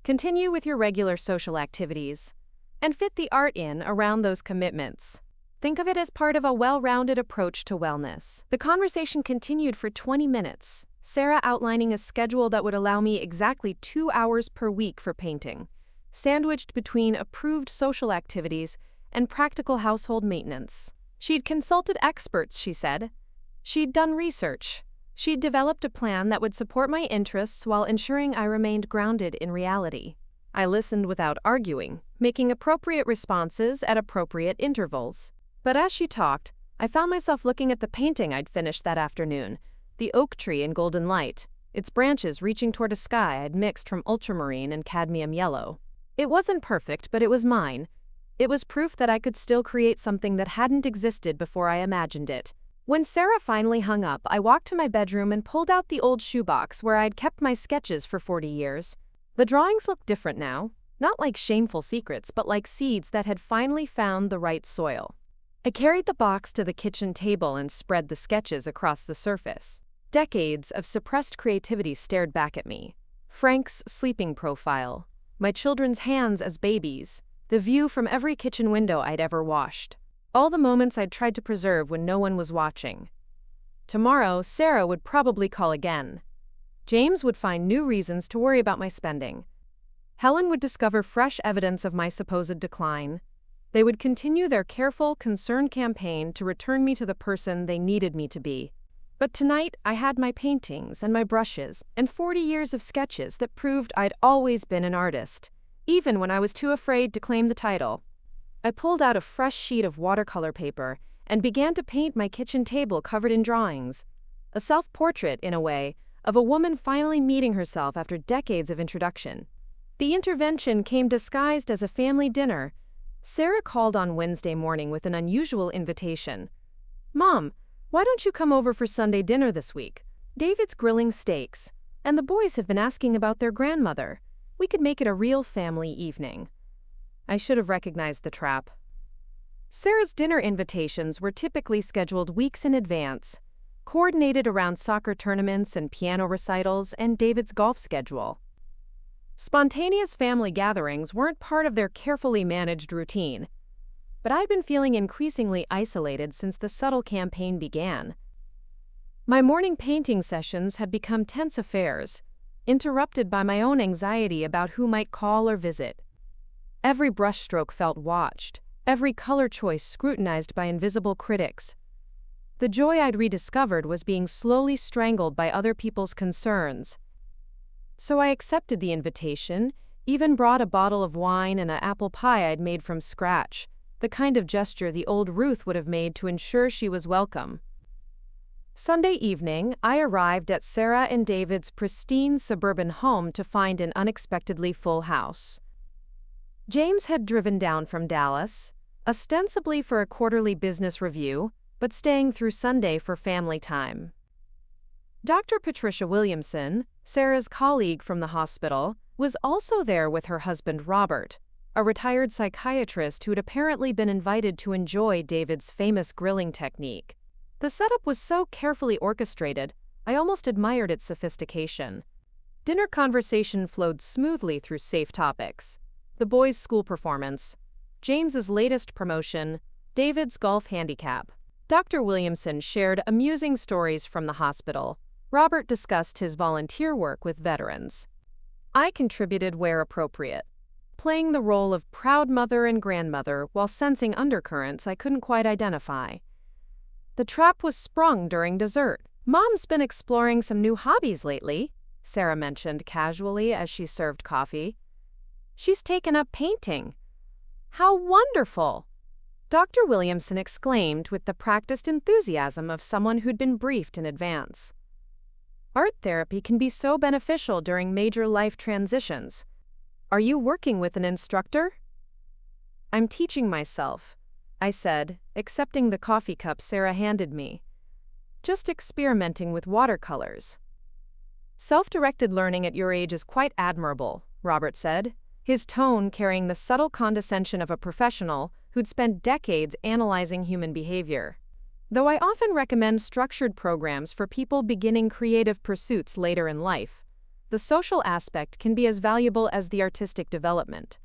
Continue with your regular social activities, and fit the art in around those commitments. Think of it as part of a well-rounded approach to wellness. The conversation continued for 20 minutes, Sarah outlining a schedule that would allow me exactly 2 hours per week for painting, sandwiched between approved social activities and practical household maintenance. She'd consulted experts, she said. She'd done research. She'd developed a plan that would support my interests while ensuring I remained grounded in reality. I listened without arguing, making appropriate responses at appropriate intervals. But as she talked, I found myself looking at the painting I'd finished that afternoon, the oak tree in golden light, its branches reaching toward a sky I'd mixed from ultramarine and cadmium yellow. It wasn't perfect, but it was mine. It was proof that I could still create something that hadn't existed before I imagined it. When Sarah finally hung up, I walked to my bedroom and pulled out the old shoebox where I'd kept my sketches for 40 years. The drawings looked different now, not like shameful secrets, but like seeds that had finally found the right soil. I carried the box to the kitchen table and spread the sketches across the surface. Decades of suppressed creativity stared back at me. Frank's sleeping profile, my children's hands as babies, the view from every kitchen window I'd ever washed. All the moments I'd tried to preserve when no one was watching. Tomorrow, Sarah would probably call again. James would find new reasons to worry about my spending. Helen would discover fresh evidence of my supposed decline. They would continue their careful, concerned campaign to return me to the person they needed me to be. But tonight, I had my paintings and my brushes and 40 years of sketches that proved I'd always been an artist, even when I was too afraid to claim the title. I pulled out a fresh sheet of watercolor paper and began to paint my kitchen table covered in drawings. A self-portrait, in a way, of a woman finally meeting herself after decades of introduction. The intervention came disguised as a family dinner. Sarah called on Wednesday morning with an unusual invitation. "Mom, why don't you come over for Sunday dinner this week? David's grilling steaks, and the boys have been asking about their grandmother. We could make it a real family evening." I should have recognized the trap. Sarah's dinner invitations were typically scheduled weeks in advance, coordinated around soccer tournaments and piano recitals and David's golf schedule. Spontaneous family gatherings weren't part of their carefully managed routine, but I'd been feeling increasingly isolated since the subtle campaign began. My morning painting sessions had become tense affairs, interrupted by my own anxiety about who might call or visit. Every brushstroke felt watched, every color choice scrutinized by invisible critics. The joy I'd rediscovered was being slowly strangled by other people's concerns. So I accepted the invitation, even brought a bottle of wine and an apple pie I'd made from scratch, the kind of gesture the old Ruth would have made to ensure she was welcome. Sunday evening, I arrived at Sarah and David's pristine suburban home to find an unexpectedly full house. James had driven down from Dallas, ostensibly for a quarterly business review, but staying through Sunday for family time. Dr. Patricia Williamson, Sarah's colleague from the hospital, was also there with her husband Robert, a retired psychiatrist who'd apparently been invited to enjoy David's famous grilling technique. The setup was so carefully orchestrated, I almost admired its sophistication. Dinner conversation flowed smoothly through safe topics: the boys' school performance, James's latest promotion, David's golf handicap. Dr. Williamson shared amusing stories from the hospital. Robert discussed his volunteer work with veterans. I contributed where appropriate, playing the role of proud mother and grandmother while sensing undercurrents I couldn't quite identify. The trap was sprung during dessert. "Mom's been exploring some new hobbies lately," Sarah mentioned casually as she served coffee. "She's taken up painting." "How wonderful!" Dr. Williamson exclaimed with the practiced enthusiasm of someone who'd been briefed in advance. Art therapy can be so beneficial during major life transitions, Are you working with an instructor? I'm teaching myself, I said, accepting the coffee cup Sarah handed me. Just experimenting with watercolors. Self-directed learning at your age is quite admirable, Robert said, his tone carrying the subtle condescension of a professional who'd spent decades analyzing human behavior. Though I often recommend structured programs for people beginning creative pursuits later in life, the social aspect can be as valuable as the artistic development.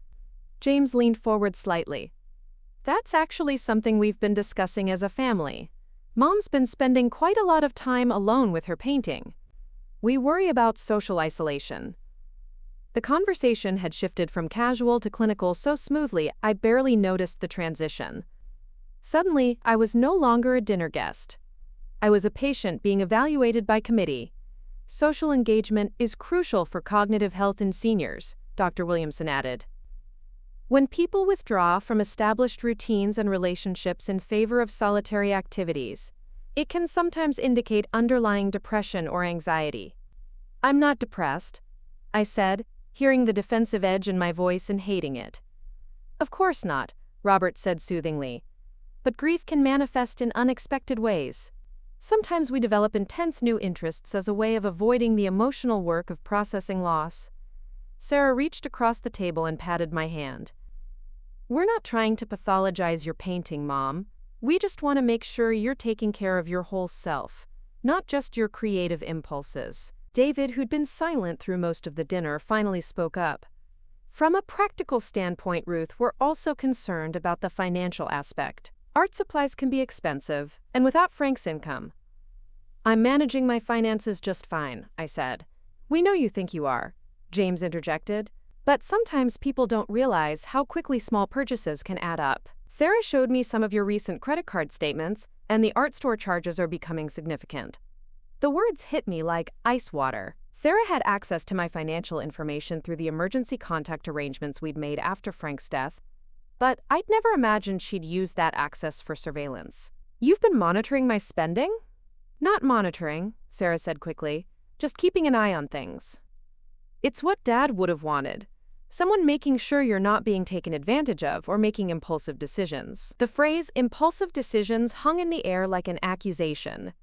James leaned forward slightly. That's actually something we've been discussing as a family. Mom's been spending quite a lot of time alone with her painting. We worry about social isolation. The conversation had shifted from casual to clinical so smoothly I barely noticed the transition. Suddenly, I was no longer a dinner guest. I was a patient being evaluated by committee. Social engagement is crucial for cognitive health in seniors, Dr. Williamson added. When people withdraw from established routines and relationships in favor of solitary activities, it can sometimes indicate underlying depression or anxiety. I'm not depressed, I said, hearing the defensive edge in my voice and hating it. Of course not, Robert said soothingly. But grief can manifest in unexpected ways. Sometimes we develop intense new interests as a way of avoiding the emotional work of processing loss. Sarah reached across the table and patted my hand. We're not trying to pathologize your painting, Mom. We just want to make sure you're taking care of your whole self, not just your creative impulses. David, who'd been silent through most of the dinner, finally spoke up. From a practical standpoint, Ruth, we're also concerned about the financial aspect. Art supplies can be expensive, and without Frank's income. I'm managing my finances just fine, I said. We know you think you are, James interjected, but sometimes people don't realize how quickly small purchases can add up. Sarah showed me some of your recent credit card statements, and the art store charges are becoming significant. The words hit me like ice water. Sarah had access to my financial information through the emergency contact arrangements we'd made after Frank's death, but I'd never imagined she'd use that access for surveillance. You've been monitoring my spending? Not monitoring, Sarah said quickly, just keeping an eye on things. It's what Dad would have wanted. Someone making sure you're not being taken advantage of or making impulsive decisions. The phrase impulsive decisions hung in the air like an accusation.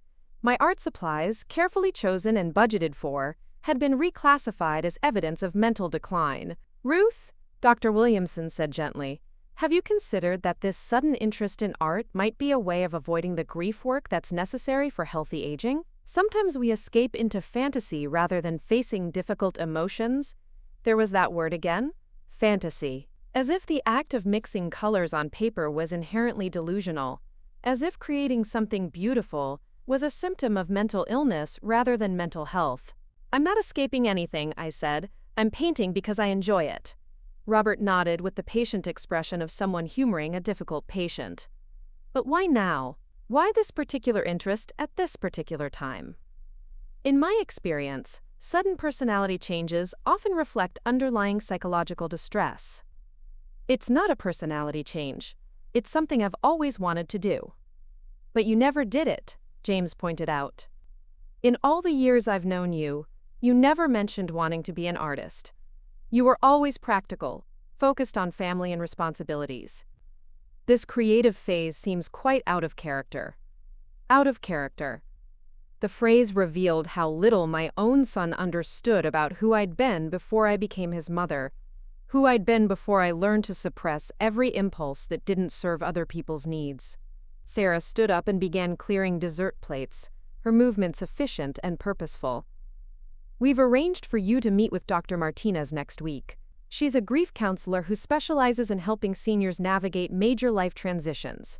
My art supplies, carefully chosen and budgeted for, had been reclassified as evidence of mental decline. Ruth, Dr. Williamson said gently, have you considered that this sudden interest in art might be a way of avoiding the grief work that's necessary for healthy aging? Sometimes we escape into fantasy rather than facing difficult emotions. There was that word again, fantasy. As if the act of mixing colors on paper was inherently delusional. As if creating something beautiful was a symptom of mental illness rather than mental health. I'm not escaping anything, I said. I'm painting because I enjoy it. Robert nodded with the patient expression of someone humoring a difficult patient. But why now? Why this particular interest at this particular time? In my experience, sudden personality changes often reflect underlying psychological distress. It's not a personality change. It's something I've always wanted to do. But you never did it, James pointed out. In all the years I've known you, you never mentioned wanting to be an artist. You were always practical, focused on family and responsibilities. This creative phase seems quite out of character. Out of character. The phrase revealed how little my own son understood about who I'd been before I became his mother, who I'd been before I learned to suppress every impulse that didn't serve other people's needs. Sarah stood up and began clearing dessert plates, her movements efficient and purposeful. We've arranged for you to meet with Dr. Martinez next week. She's a grief counselor who specializes in helping seniors navigate major life transitions.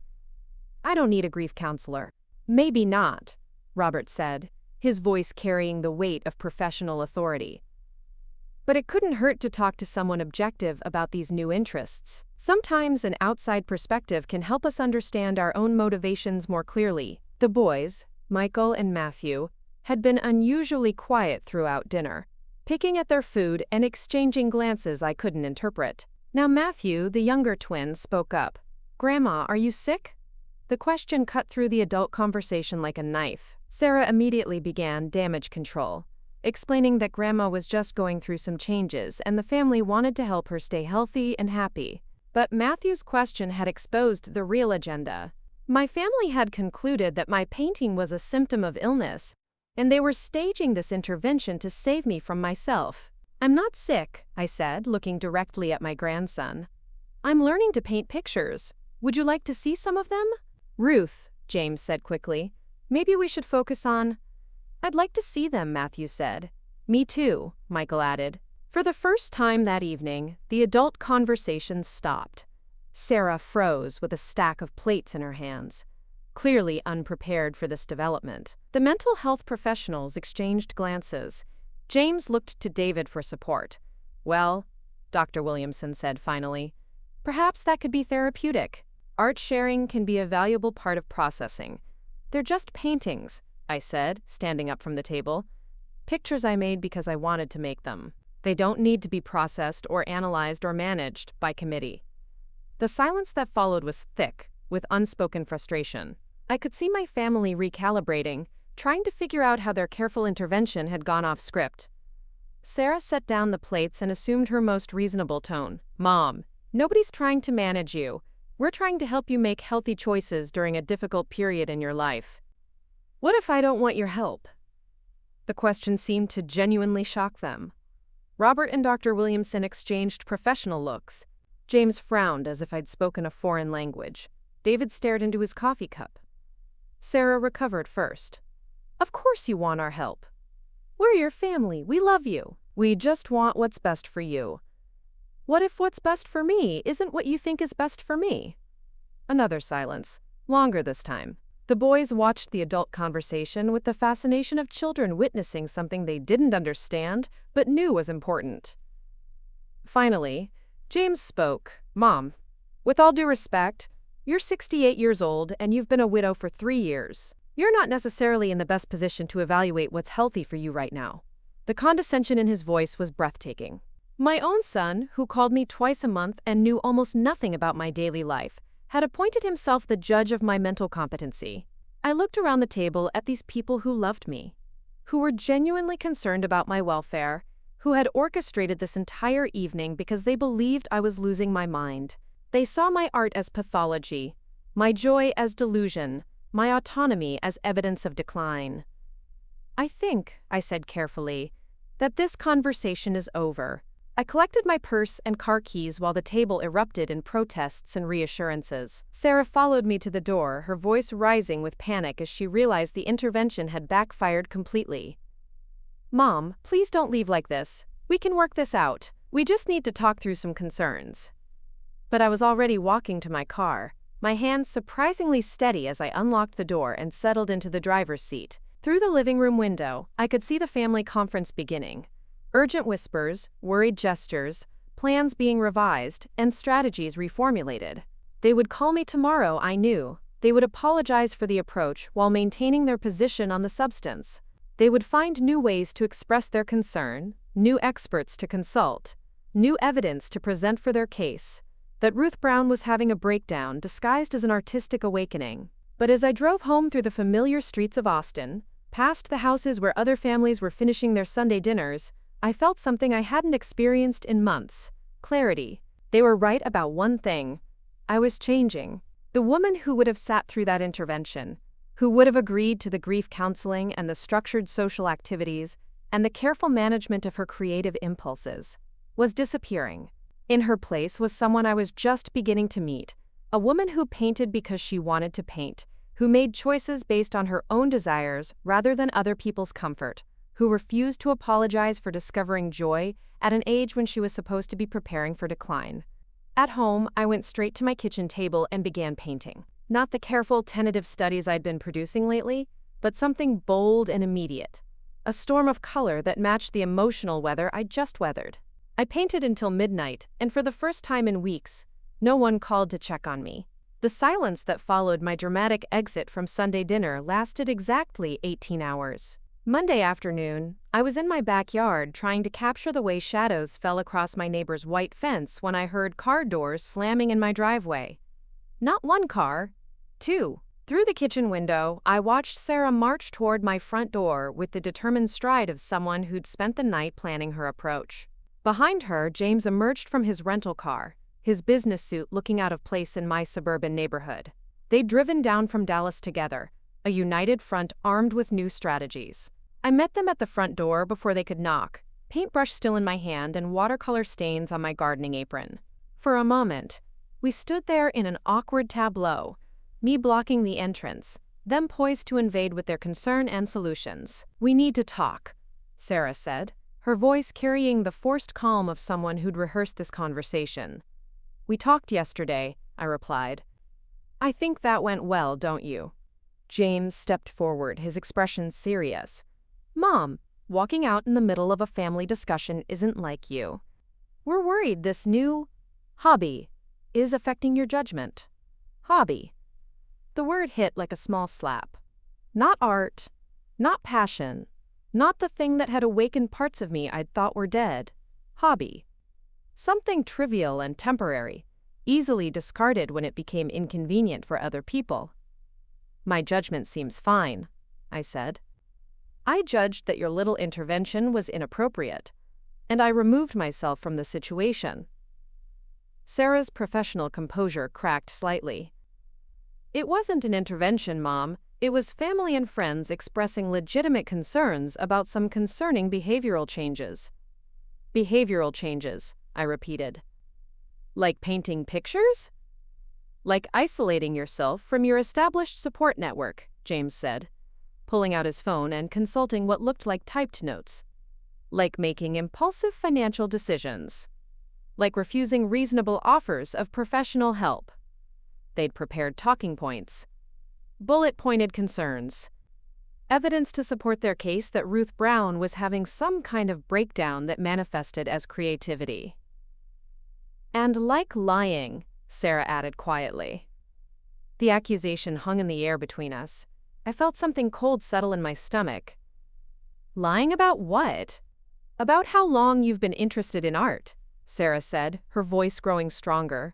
I don't need a grief counselor. Maybe not, Robert said, his voice carrying the weight of professional authority. But it couldn't hurt to talk to someone objective about these new interests. Sometimes an outside perspective can help us understand our own motivations more clearly. The boys, Michael and Matthew, had been unusually quiet throughout dinner, picking at their food and exchanging glances I couldn't interpret. Now Matthew, the younger twin, spoke up. Grandma, are you sick? The question cut through the adult conversation like a knife. Sarah immediately began damage control. explaining that Grandma was just going through some changes and the family wanted to help her stay healthy and happy. But Matthew's question had exposed the real agenda. My family had concluded that my painting was a symptom of illness, and they were staging this intervention to save me from myself. "I'm not sick," I said, looking directly at my grandson. "I'm learning to paint pictures. Would you like to see some of them?" "Ruth," James said quickly, "maybe we should focus on—" "I'd like to see them," Matthew said. "Me too," Michael added. For the first time that evening, the adult conversation stopped. Sarah froze with a stack of plates in her hands, clearly unprepared for this development. The mental health professionals exchanged glances. James looked to David for support. "Well," Dr. Williamson said finally, "perhaps that could be therapeutic. Art sharing can be a valuable part of processing." "They're just paintings," I said, standing up from the table. "Pictures I made because I wanted to make them. They don't need to be processed or analyzed or managed by committee." The silence that followed was thick, with unspoken frustration. I could see my family recalibrating, trying to figure out how their careful intervention had gone off script. Sarah set down the plates and assumed her most reasonable tone. "Mom, nobody's trying to manage you. We're trying to help you make healthy choices during a difficult period in your life." "What if I don't want your help?" The question seemed to genuinely shock them. Robert and Dr. Williamson exchanged professional looks. James frowned as if I'd spoken a foreign language. David stared into his coffee cup. Sarah recovered first. "Of course you want our help. We're your family. We love you. We just want what's best for you." "What if what's best for me isn't what you think is best for me?" Another silence, longer this time. The boys watched the adult conversation with the fascination of children witnessing something they didn't understand but knew was important. Finally, James spoke. "Mom, with all due respect, you're 68 years old and you've been a widow for 3 years. You're not necessarily in the best position to evaluate what's healthy for you right now." The condescension in his voice was breathtaking. My own son, who called me twice a month and knew almost nothing about my daily life, had appointed himself the judge of my mental competency. I looked around the table at these people who loved me, who were genuinely concerned about my welfare, who had orchestrated this entire evening because they believed I was losing my mind. They saw my art as pathology, my joy as delusion, my autonomy as evidence of decline. "I think," I said carefully, "that this conversation is over." I collected my purse and car keys while the table erupted in protests and reassurances. Sarah followed me to the door, her voice rising with panic as she realized the intervention had backfired completely. "Mom, please don't leave like this. We can work this out. We just need to talk through some concerns." But I was already walking to my car, my hands surprisingly steady as I unlocked the door and settled into the driver's seat. Through the living room window, I could see the family conference beginning. Urgent whispers, worried gestures, plans being revised, and strategies reformulated. They would call me tomorrow, I knew. They would apologize for the approach while maintaining their position on the substance. They would find new ways to express their concern, new experts to consult, new evidence to present for their case, that Ruth Brown was having a breakdown disguised as an artistic awakening. But as I drove home through the familiar streets of Austin, past the houses where other families were finishing their Sunday dinners, I felt something I hadn't experienced in months: clarity. They were right about one thing. I was changing. The woman who would have sat through that intervention, who would have agreed to the grief counseling and the structured social activities and the careful management of her creative impulses, was disappearing. In her place was someone I was just beginning to meet, a woman who painted because she wanted to paint, who made choices based on her own desires rather than other people's comfort, who refused to apologize for discovering joy at an age when she was supposed to be preparing for decline. At home, I went straight to my kitchen table and began painting. Not the careful, tentative studies I'd been producing lately, but something bold and immediate. A storm of color that matched the emotional weather I'd just weathered. I painted until midnight, and for the first time in weeks, no one called to check on me. The silence that followed my dramatic exit from Sunday dinner lasted exactly 18 hours. Monday afternoon, I was in my backyard trying to capture the way shadows fell across my neighbor's white fence when I heard car doors slamming in my driveway. Not one car, two. Through the kitchen window, I watched Sarah march toward my front door with the determined stride of someone who'd spent the night planning her approach. Behind her, James emerged from his rental car, his business suit looking out of place in my suburban neighborhood. They'd driven down from Dallas together, a united front armed with new strategies. I met them at the front door before they could knock, paintbrush still in my hand and watercolor stains on my gardening apron. For a moment, we stood there in an awkward tableau, me blocking the entrance, them poised to invade with their concern and solutions. "We need to talk," Sarah said, her voice carrying the forced calm of someone who'd rehearsed this conversation. "We talked yesterday," I replied. "I think that went well, don't you?" James stepped forward, his expression serious. "Mom, walking out in the middle of a family discussion isn't like you. We're worried this new hobby is affecting your judgment." Hobby. The word hit like a small slap. Not art, not passion, not the thing that had awakened parts of me I'd thought were dead. Hobby. Something trivial and temporary, easily discarded when it became inconvenient for other people. "My judgment seems fine," I said. "I judged that your little intervention was inappropriate, and I removed myself from the situation." Sarah's professional composure cracked slightly. "It wasn't an intervention, Mom. It was family and friends expressing legitimate concerns about some concerning behavioral changes." "Behavioral changes," I repeated. "Like painting pictures?" "Like isolating yourself from your established support network," James said, pulling out his phone and consulting what looked like typed notes. "Like making impulsive financial decisions. Like refusing reasonable offers of professional help." They'd prepared talking points. Bullet-pointed concerns. Evidence to support their case that Ruth Brown was having some kind of breakdown that manifested as creativity. "And like lying," Sarah added quietly. The accusation hung in the air between us. I felt something cold settle in my stomach. "Lying about what?" "About how long you've been interested in art," Sarah said, her voice growing stronger.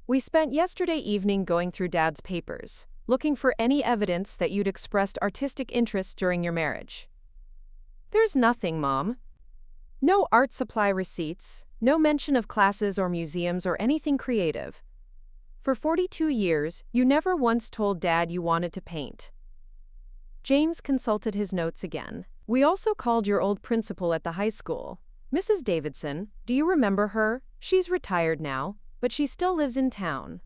"We spent yesterday evening going through Dad's papers, looking for any evidence that you'd expressed artistic interest during your marriage." "There's nothing, Mom. No art supply receipts, no mention of classes or museums or anything creative. For 42 years, you never once told Dad you wanted to paint." James consulted his notes again. "We also called your old principal at the high school. Mrs. Davidson, do you remember her? She's retired now, but she still lives in town.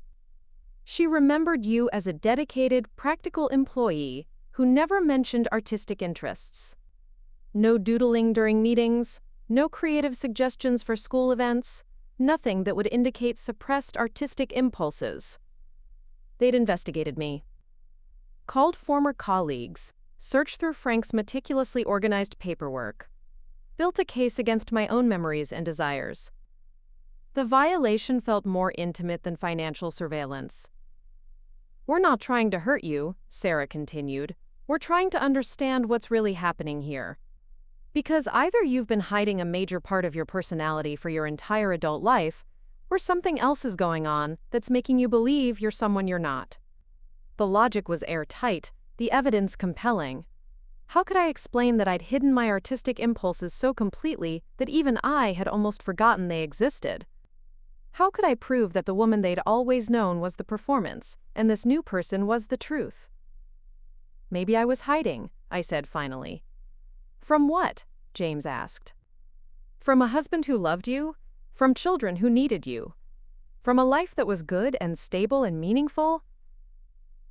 She remembered you as a dedicated, practical employee who never mentioned artistic interests. No doodling during meetings, no creative suggestions for school events, nothing that would indicate suppressed artistic impulses." They'd investigated me. Called former colleagues, searched through Frank's meticulously organized paperwork, built a case against my own memories and desires. The violation felt more intimate than financial surveillance. "We're not trying to hurt you," Sarah continued. "We're trying to understand what's really happening here. Because either you've been hiding a major part of your personality for your entire adult life, or something else is going on that's making you believe you're someone you're not." The logic was airtight, the evidence compelling. How could I explain that I'd hidden my artistic impulses so completely that even I had almost forgotten they existed? How could I prove that the woman they'd always known was the performance, and this new person was the truth? "Maybe I was hiding," I said finally. "From what?" James asked. "From a husband who loved you? From children who needed you? From a life that was good and stable and meaningful?"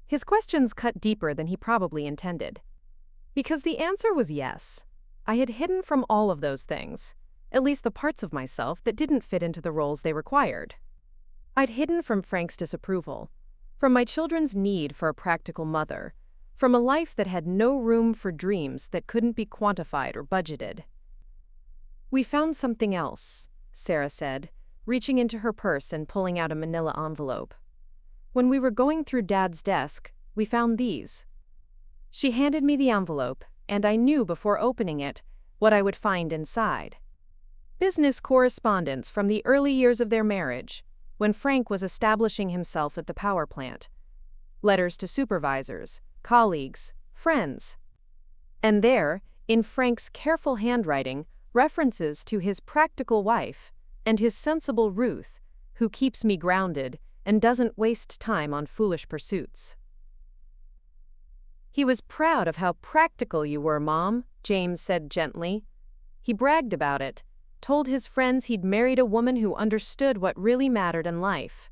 His questions cut deeper than he probably intended. Because the answer was yes. I had hidden from all of those things, at least the parts of myself that didn't fit into the roles they required. I'd hidden from Frank's disapproval, from my children's need for a practical mother, from a life that had no room for dreams that couldn't be quantified or budgeted. "We found something else," Sarah said, reaching into her purse and pulling out a manila envelope. "When we were going through Dad's desk, we found these." She handed me the envelope, and I knew before opening it what I would find inside. Business correspondence from the early years of their marriage, when Frank was establishing himself at the power plant. letters to supervisors, colleagues, friends. And there, in Frank's careful handwriting, references to his practical wife and his sensible Ruth, who keeps me grounded and doesn't waste time on foolish pursuits. "He was proud of how practical you were, Mom," James said gently. He bragged about it, told his friends he'd married a woman who understood what really mattered in life.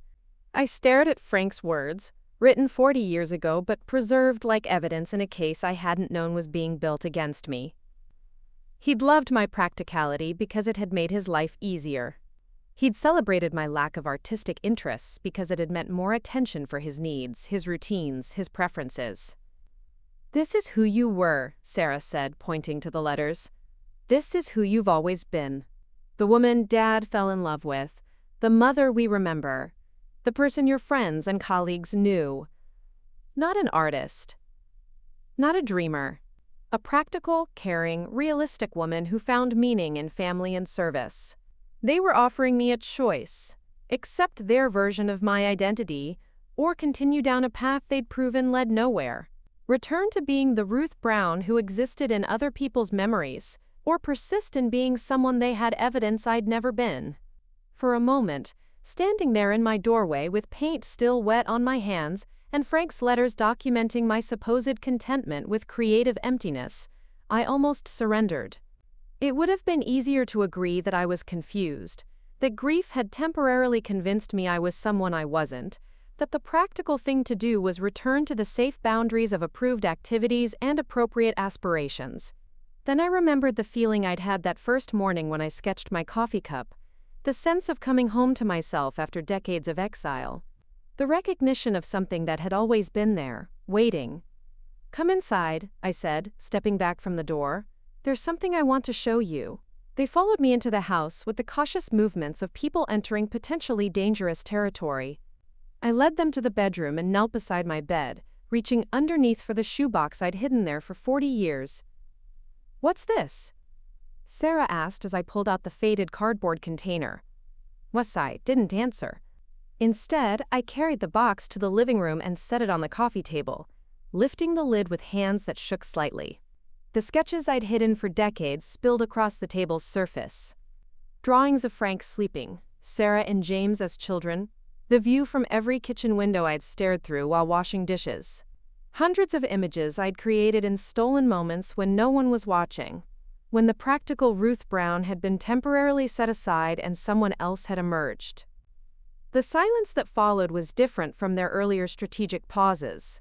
I stared at Frank's words, written 40 years ago but preserved like evidence in a case I hadn't known was being built against me. He'd loved my practicality because it had made his life easier. He'd celebrated my lack of artistic interests because it had meant more attention for his needs, his routines, his preferences. "This is who you were," Sarah said, pointing to the letters. "This is who you've always been. The woman Dad fell in love with, the mother we remember, the person your friends and colleagues knew. Not an artist. Not a dreamer. A practical, caring, realistic woman who found meaning in family and service. They were offering me a choice: accept their version of my identity, or continue down a path they'd proven led nowhere. Return to being the Ruth Brown who existed in other people's memories, or persist in being someone they had evidence I'd never been." For a moment, standing there in my doorway with paint still wet on my hands and Frank's letters documenting my supposed contentment with creative emptiness, I almost surrendered. It would have been easier to agree that I was confused, that grief had temporarily convinced me I was someone I wasn't, that the practical thing to do was return to the safe boundaries of approved activities and appropriate aspirations. Then I remembered the feeling I'd had that first morning when I sketched my coffee cup, the sense of coming home to myself after decades of exile, the recognition of something that had always been there, waiting. "Come inside," I said, stepping back from the door. "There's something I want to show you." They followed me into the house with the cautious movements of people entering potentially dangerous territory. I led them to the bedroom and knelt beside my bed, reaching underneath for the shoebox I'd hidden there for 40 years. "What's this?" Sarah asked as I pulled out the faded cardboard container. I didn't answer. Instead, I carried the box to the living room and set it on the coffee table, lifting the lid with hands that shook slightly. The sketches I'd hidden for decades spilled across the table's surface. Drawings of Frank sleeping, Sarah and James as children, the view from every kitchen window I'd stared through while washing dishes. Hundreds of images I'd created in stolen moments when no one was watching, when the practical Ruth Brown had been temporarily set aside and someone else had emerged. The silence that followed was different from their earlier strategic pauses.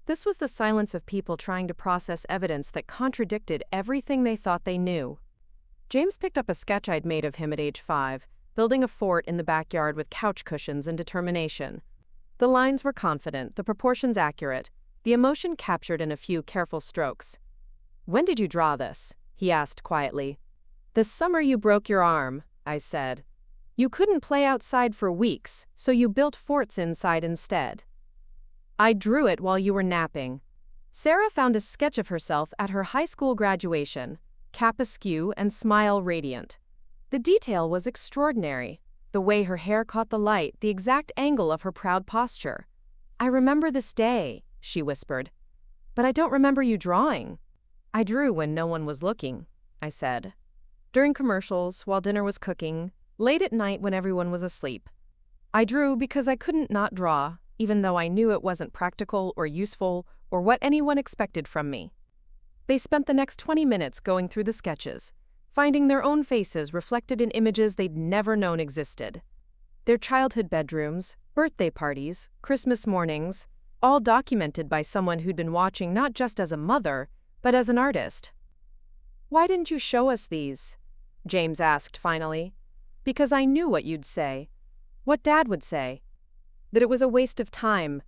This was the silence of people trying to process evidence that contradicted everything they thought they knew. James picked up a sketch I'd made of him at age 5, building a fort in the backyard with couch cushions and determination. The lines were confident, the proportions accurate, the emotion captured in a few careful strokes. "When did you draw this?" he asked quietly. "The summer you broke your arm," I said. "You couldn't play outside for weeks, so you built forts inside instead." "I drew it while you were napping." Sarah found a sketch of herself at her high school graduation, cap askew and smile radiant. The detail was extraordinary, the way her hair caught the light, the exact angle of her proud posture. "I remember this day," she whispered. "But I don't remember you drawing." "I drew when no one was looking," I said. "During commercials, while dinner was cooking, late at night when everyone was asleep. I drew because I couldn't not draw, even though I knew it wasn't practical or useful or what anyone expected from me." They spent the next 20 minutes going through the sketches, finding their own faces reflected in images they'd never known existed. Their childhood bedrooms, birthday parties, Christmas mornings, all documented by someone who'd been watching not just as a mother, but as an artist. "Why didn't you show us these?" James asked finally. "Because I knew what you'd say. What Dad would say. That it was a waste of time,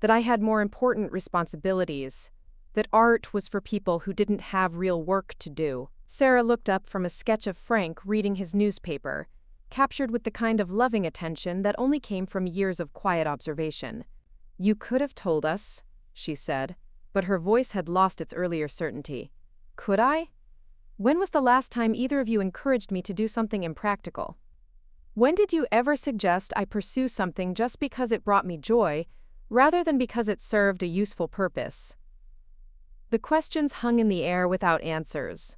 that I had more important responsibilities, that art was for people who didn't have real work to do." Sarah looked up from a sketch of Frank reading his newspaper, captured with the kind of loving attention that only came from years of quiet observation. "You could have told us," she said, but her voice had lost its earlier certainty. "Could I? When was the last time either of you encouraged me to do something impractical? When did you ever suggest I pursue something just because it brought me joy, rather than because it served a useful purpose. The questions hung in the air without answers.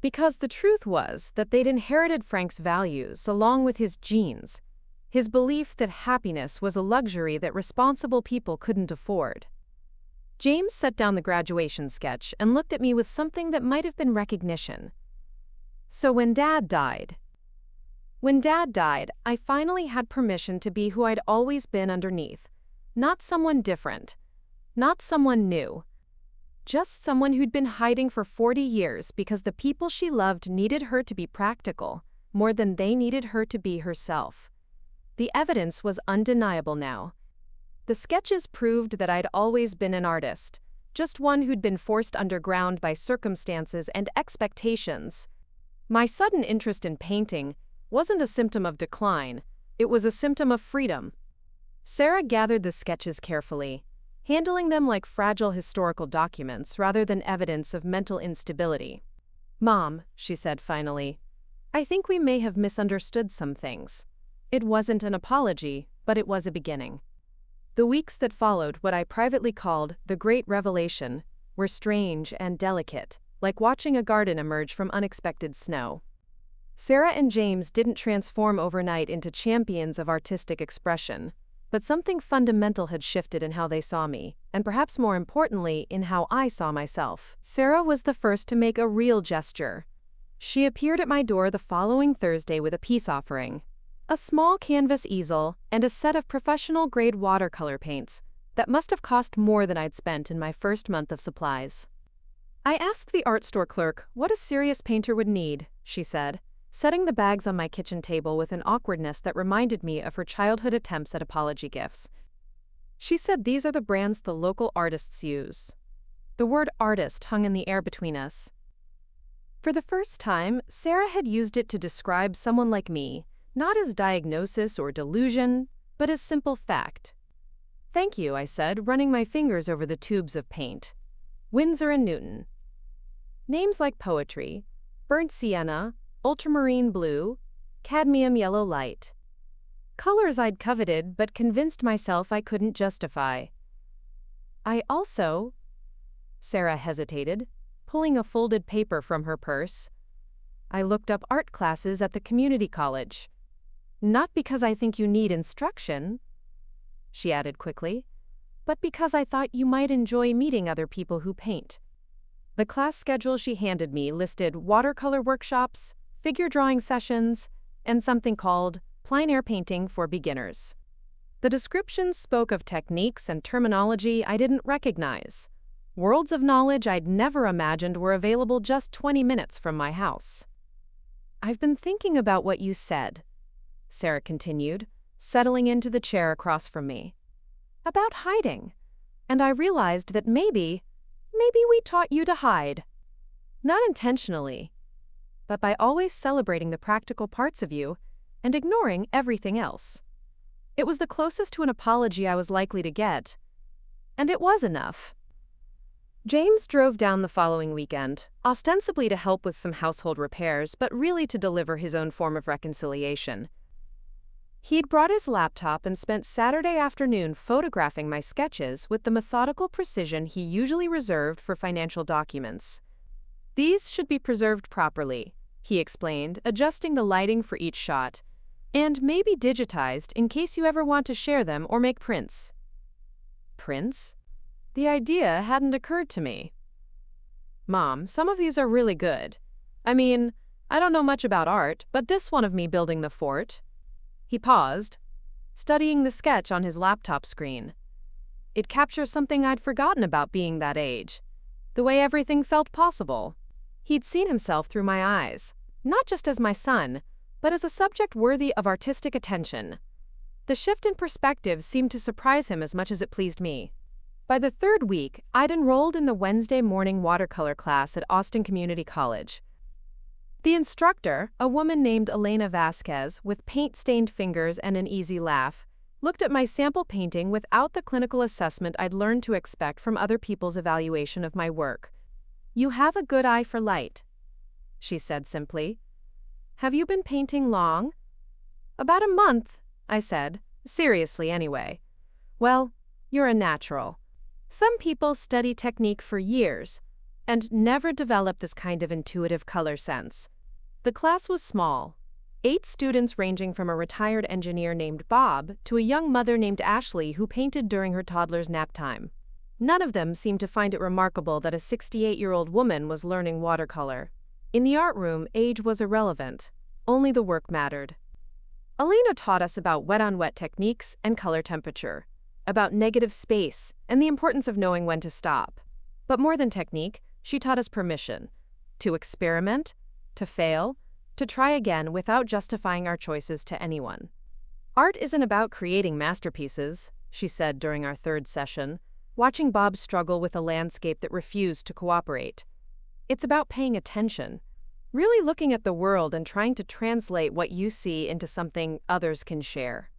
Because the truth was that they'd inherited Frank's values along with his genes, his belief that happiness was a luxury that responsible people couldn't afford. James set down the graduation sketch and looked at me with something that might have been recognition. So when Dad died, I finally had permission to be who I'd always been underneath. Not someone different. Not someone new. Just someone who'd been hiding for 40 years because the people she loved needed her to be practical, more than they needed her to be herself. The evidence was undeniable now. The sketches proved that I'd always been an artist, just one who'd been forced underground by circumstances and expectations. My sudden interest in painting wasn't a symptom of decline, it was a symptom of freedom. Sarah gathered the sketches carefully, handling them like fragile historical documents rather than evidence of mental instability. "Mom," she said finally, "I think we may have misunderstood some things. It wasn't an apology, but it was a beginning." The weeks that followed what I privately called the Great Revelation were strange and delicate, like watching a garden emerge from unexpected snow. Sarah and James didn't transform overnight into champions of artistic expression, but something fundamental had shifted in how they saw me, and perhaps more importantly, in how I saw myself. Sarah was the first to make a real gesture. She appeared at my door the following Thursday with a peace offering. A small canvas easel and a set of professional-grade watercolor paints that must have cost more than I'd spent in my first month of supplies. "I asked the art store clerk what a serious painter would need," she said, setting the bags on my kitchen table with an awkwardness that reminded me of her childhood attempts at apology gifts. She said these are the brands the local artists use. The word artist hung in the air between us. For the first time, Sarah had used it to describe someone like me, not as diagnosis or delusion, but as simple fact. "Thank you," I said, running my fingers over the tubes of paint. Winsor & Newton. Names like poetry, burnt sienna, ultramarine blue, cadmium yellow light. Colors I'd coveted but convinced myself I couldn't justify. "I also," Sarah hesitated, pulling a folded paper from her purse. "I looked up art classes at the community college. Not because I think you need instruction," she added quickly, "but because I thought you might enjoy meeting other people who paint." The class schedule she handed me listed watercolor workshops, figure drawing sessions, and something called plein air painting for beginners. The descriptions spoke of techniques and terminology I didn't recognize, worlds of knowledge I'd never imagined were available just 20 minutes from my house. "I've been thinking about what you said," Sarah continued, settling into the chair across from me. "About hiding. And I realized that maybe we taught you to hide. Not intentionally, but by always celebrating the practical parts of you and ignoring everything else. It was the closest to an apology I was likely to get, and it was enough." James drove down the following weekend, ostensibly to help with some household repairs, but really to deliver his own form of reconciliation. He'd brought his laptop and spent Saturday afternoon photographing my sketches with the methodical precision he usually reserved for financial documents. "These should be preserved properly," he explained, adjusting the lighting for each shot, "and maybe digitized in case you ever want to share them or make prints." Prints? The idea hadn't occurred to me. "Mom, some of these are really good. I mean, I don't know much about art, but this one of me building the fort." He paused, studying the sketch on his laptop screen. It captures something I'd forgotten about being that age, the way everything felt possible. He'd seen himself through my eyes, not just as my son, but as a subject worthy of artistic attention. The shift in perspective seemed to surprise him as much as it pleased me. By the third week, I'd enrolled in the Wednesday morning watercolor class at Austin Community College. The instructor, a woman named Elena Vasquez with paint-stained fingers and an easy laugh, looked at my sample painting without the clinical assessment I'd learned to expect from other people's evaluation of my work. "You have a good eye for light," she said simply. "Have you been painting long?" "About a month," I said, seriously anyway. "Well, You're a natural. Some people study technique for years and never develop this kind of intuitive color sense. The class was small. 8 students ranging from a retired engineer named Bob to a young mother named Ashley who painted during her toddler's nap time. None of them seemed to find it remarkable that a 68-year-old woman was learning watercolor. In the art room, age was irrelevant. Only the work mattered. Elena taught us about wet-on-wet techniques and color temperature, about negative space and the importance of knowing when to stop. But more than technique, she taught us permission to experiment, to fail, to try again without justifying our choices to anyone. Art isn't about creating masterpieces, she said during our 3rd session, watching Bob struggle with a landscape that refused to cooperate. It's about paying attention, really looking at the world and trying to translate what you see into something others can share.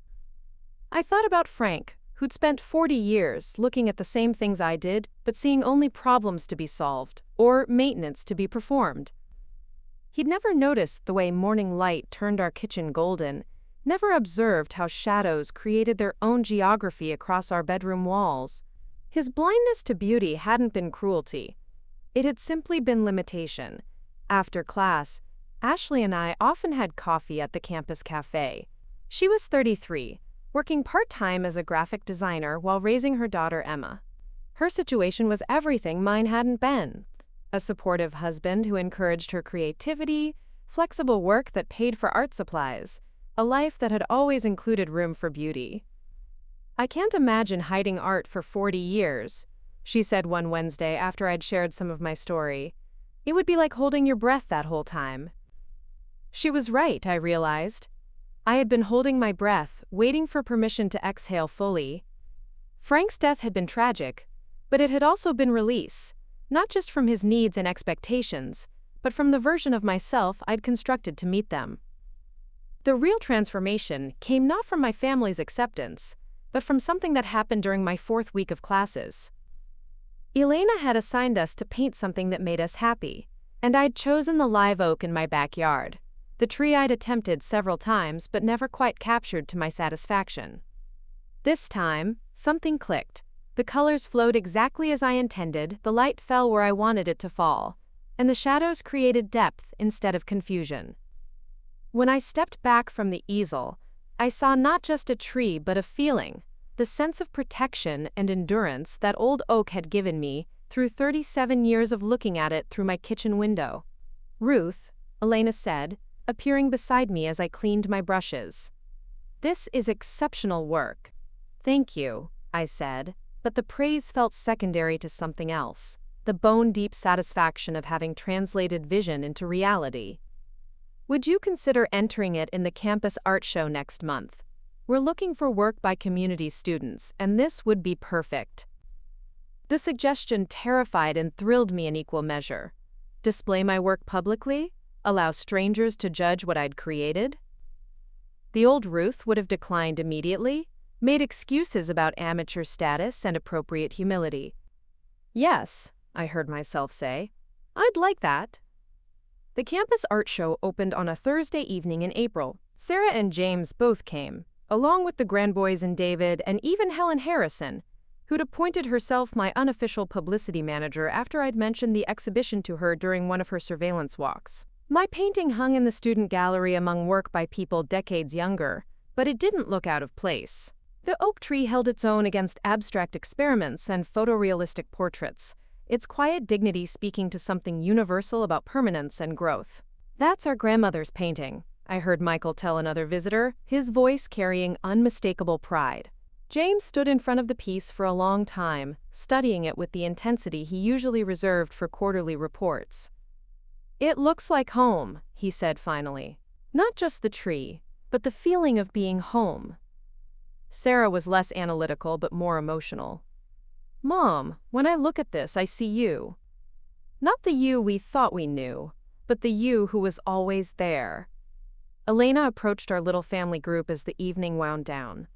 I thought about Frank, who'd spent 40 years looking at the same things I did, but seeing only problems to be solved or maintenance to be performed. He'd never noticed the way morning light turned our kitchen golden, never observed how shadows created their own geography across our bedroom walls. His blindness to beauty hadn't been cruelty. It had simply been limitation. After class, Ashley and I often had coffee at the campus cafe. She was 33, working part-time as a graphic designer while raising her daughter Emma. Her situation was everything mine hadn't been. A supportive husband who encouraged her creativity, flexible work that paid for art supplies, a life that had always included room for beauty. I can't imagine hiding art for 40 years, she said one Wednesday after I'd shared some of my story. It would be like holding your breath that whole time. She was right, I realized. I had been holding my breath, waiting for permission to exhale fully. Frank's death had been tragic, but it had also been release. Not just from his needs and expectations, but from the version of myself I'd constructed to meet them. The real transformation came not from my family's acceptance, but from something that happened during my 4th week of classes. Elena had assigned us to paint something that made us happy, and I'd chosen the live oak in my backyard, the tree I'd attempted several times but never quite captured to my satisfaction. This time, something clicked. The colors flowed exactly as I intended, the light fell where I wanted it to fall, and the shadows created depth instead of confusion. When I stepped back from the easel, I saw not just a tree but a feeling, the sense of protection and endurance that old oak had given me through 37 years of looking at it through my kitchen window. "Ruth," Elena said, appearing beside me as I cleaned my brushes. "This is exceptional work." "Thank you," I said. But the praise felt secondary to something else, the bone-deep satisfaction of having translated vision into reality. "Would you consider entering it in the campus art show next month? We're looking for work by community students, and this would be perfect." The suggestion terrified and thrilled me in equal measure. Display my work publicly? Allow strangers to judge what I'd created? The old Ruth would have declined immediately, made excuses about amateur status and appropriate humility. "Yes," I heard myself say, "I'd like that." The campus art show opened on a Thursday evening in April. Sarah and James both came, along with the Grandboys and David and even Helen Harrison, who'd appointed herself my unofficial publicity manager after I'd mentioned the exhibition to her during one of her surveillance walks. My painting hung in the student gallery among work by people decades younger, but it didn't look out of place. The oak tree held its own against abstract experiments and photorealistic portraits, its quiet dignity speaking to something universal about permanence and growth. "That's our grandmother's painting," I heard Michael tell another visitor, his voice carrying unmistakable pride. James stood in front of the piece for a long time, studying it with the intensity he usually reserved for quarterly reports. "It looks like home," he said finally. "Not just the tree, but the feeling of being home." Sarah was less analytical but more emotional. "Mom, when I look at this, I see you. Not the you we thought we knew, but the you who was always there." Elena approached our little family group as the evening wound down.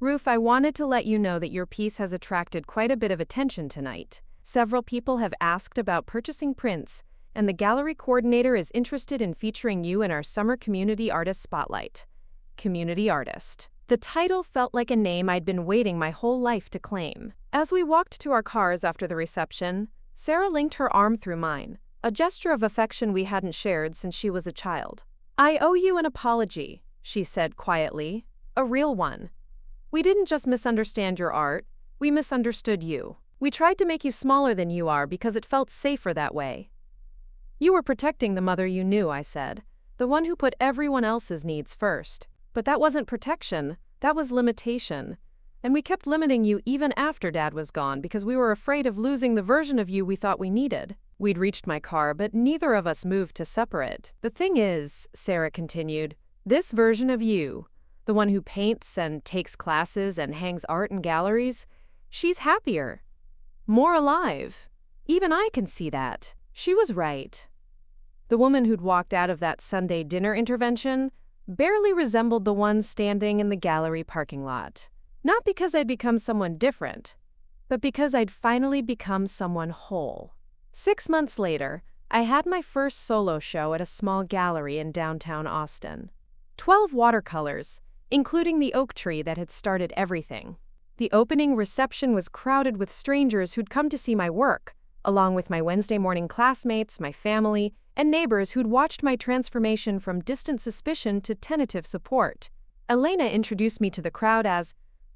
"Ruth, I wanted to let you know that your piece has attracted quite a bit of attention tonight. Several people have asked about purchasing prints, and the gallery coordinator is interested in featuring you in our Summer Community Artist Spotlight." Community artist. The title felt like a name I'd been waiting my whole life to claim. As we walked to our cars after the reception, Sarah linked her arm through mine, a gesture of affection we hadn't shared since she was a child. "I owe you an apology," she said quietly, "a real one. We didn't just misunderstand your art, we misunderstood you. We tried to make you smaller than you are because it felt safer that way." "You were protecting the mother you knew," I said, "the one who put everyone else's needs first. But that wasn't protection, that was limitation. And we kept limiting you even after Dad was gone because we were afraid of losing the version of you we thought we needed." We'd reached my car, but neither of us moved to separate. "The thing is," Sarah continued, "this version of you, the one who paints and takes classes and hangs art in galleries, she's happier, more alive. Even I can see that." She was right. The woman who'd walked out of that Sunday dinner intervention barely resembled the one standing in the gallery parking lot. Not because I'd become someone different, but because I'd finally become someone whole. 6 months later, I had my first solo show at a small gallery in downtown Austin. 12 watercolors, including the oak tree that had started everything. The opening reception was crowded with strangers who'd come to see my work, along with my Wednesday morning classmates, my family, and neighbors who'd watched my transformation from distant suspicion to tentative support. Elena introduced me to the crowd as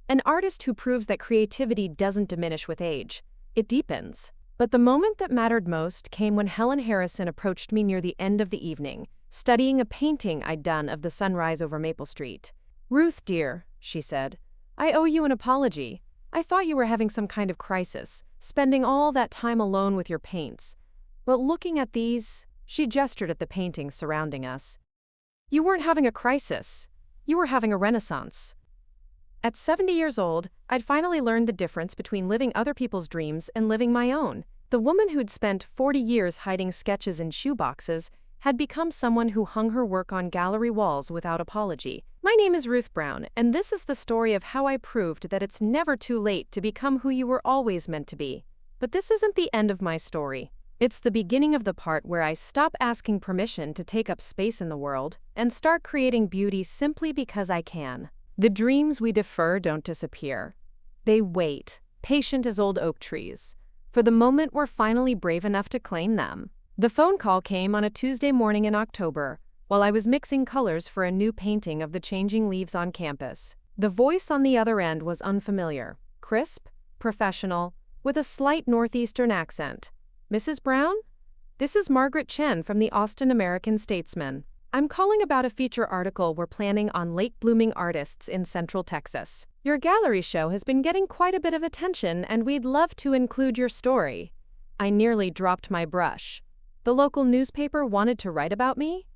an artist who proves that creativity doesn't diminish with age, it deepens. But the moment that mattered most came when Helen Harrison approached me near the end of the evening, studying a painting I'd done of the sunrise over Maple Street. "Ruth, dear," she said, "I owe you an apology. I thought you were having some kind of crisis, spending all that time alone with your paints. But looking at these," she gestured at the paintings surrounding us, "you weren't having a crisis. You were having a renaissance." At 70 years old, I'd finally learned the difference between living other people's dreams and living my own. The woman who'd spent 40 years hiding sketches in shoeboxes had become someone who hung her work on gallery walls without apology. My name is Ruth Brown, and this is the story of how I proved that it's never too late to become who you were always meant to be. But this isn't the end of my story. It's the beginning of the part where I stop asking permission to take up space in the world and start creating beauty simply because I can. The dreams we defer don't disappear. They wait, patient as old oak trees, for the moment we're finally brave enough to claim them. The phone call came on a Tuesday morning in October, while I was mixing colors for a new painting of the changing leaves on campus. The voice on the other end was unfamiliar, crisp, professional, with a slight northeastern accent. "Mrs. Brown? This is Margaret Chen from the Austin American-Statesman. I'm calling about a feature article we're planning on late-blooming artists in Central Texas. Your gallery show has been getting quite a bit of attention, and we'd love to include your story." I nearly dropped my brush. The local newspaper wanted to write about me?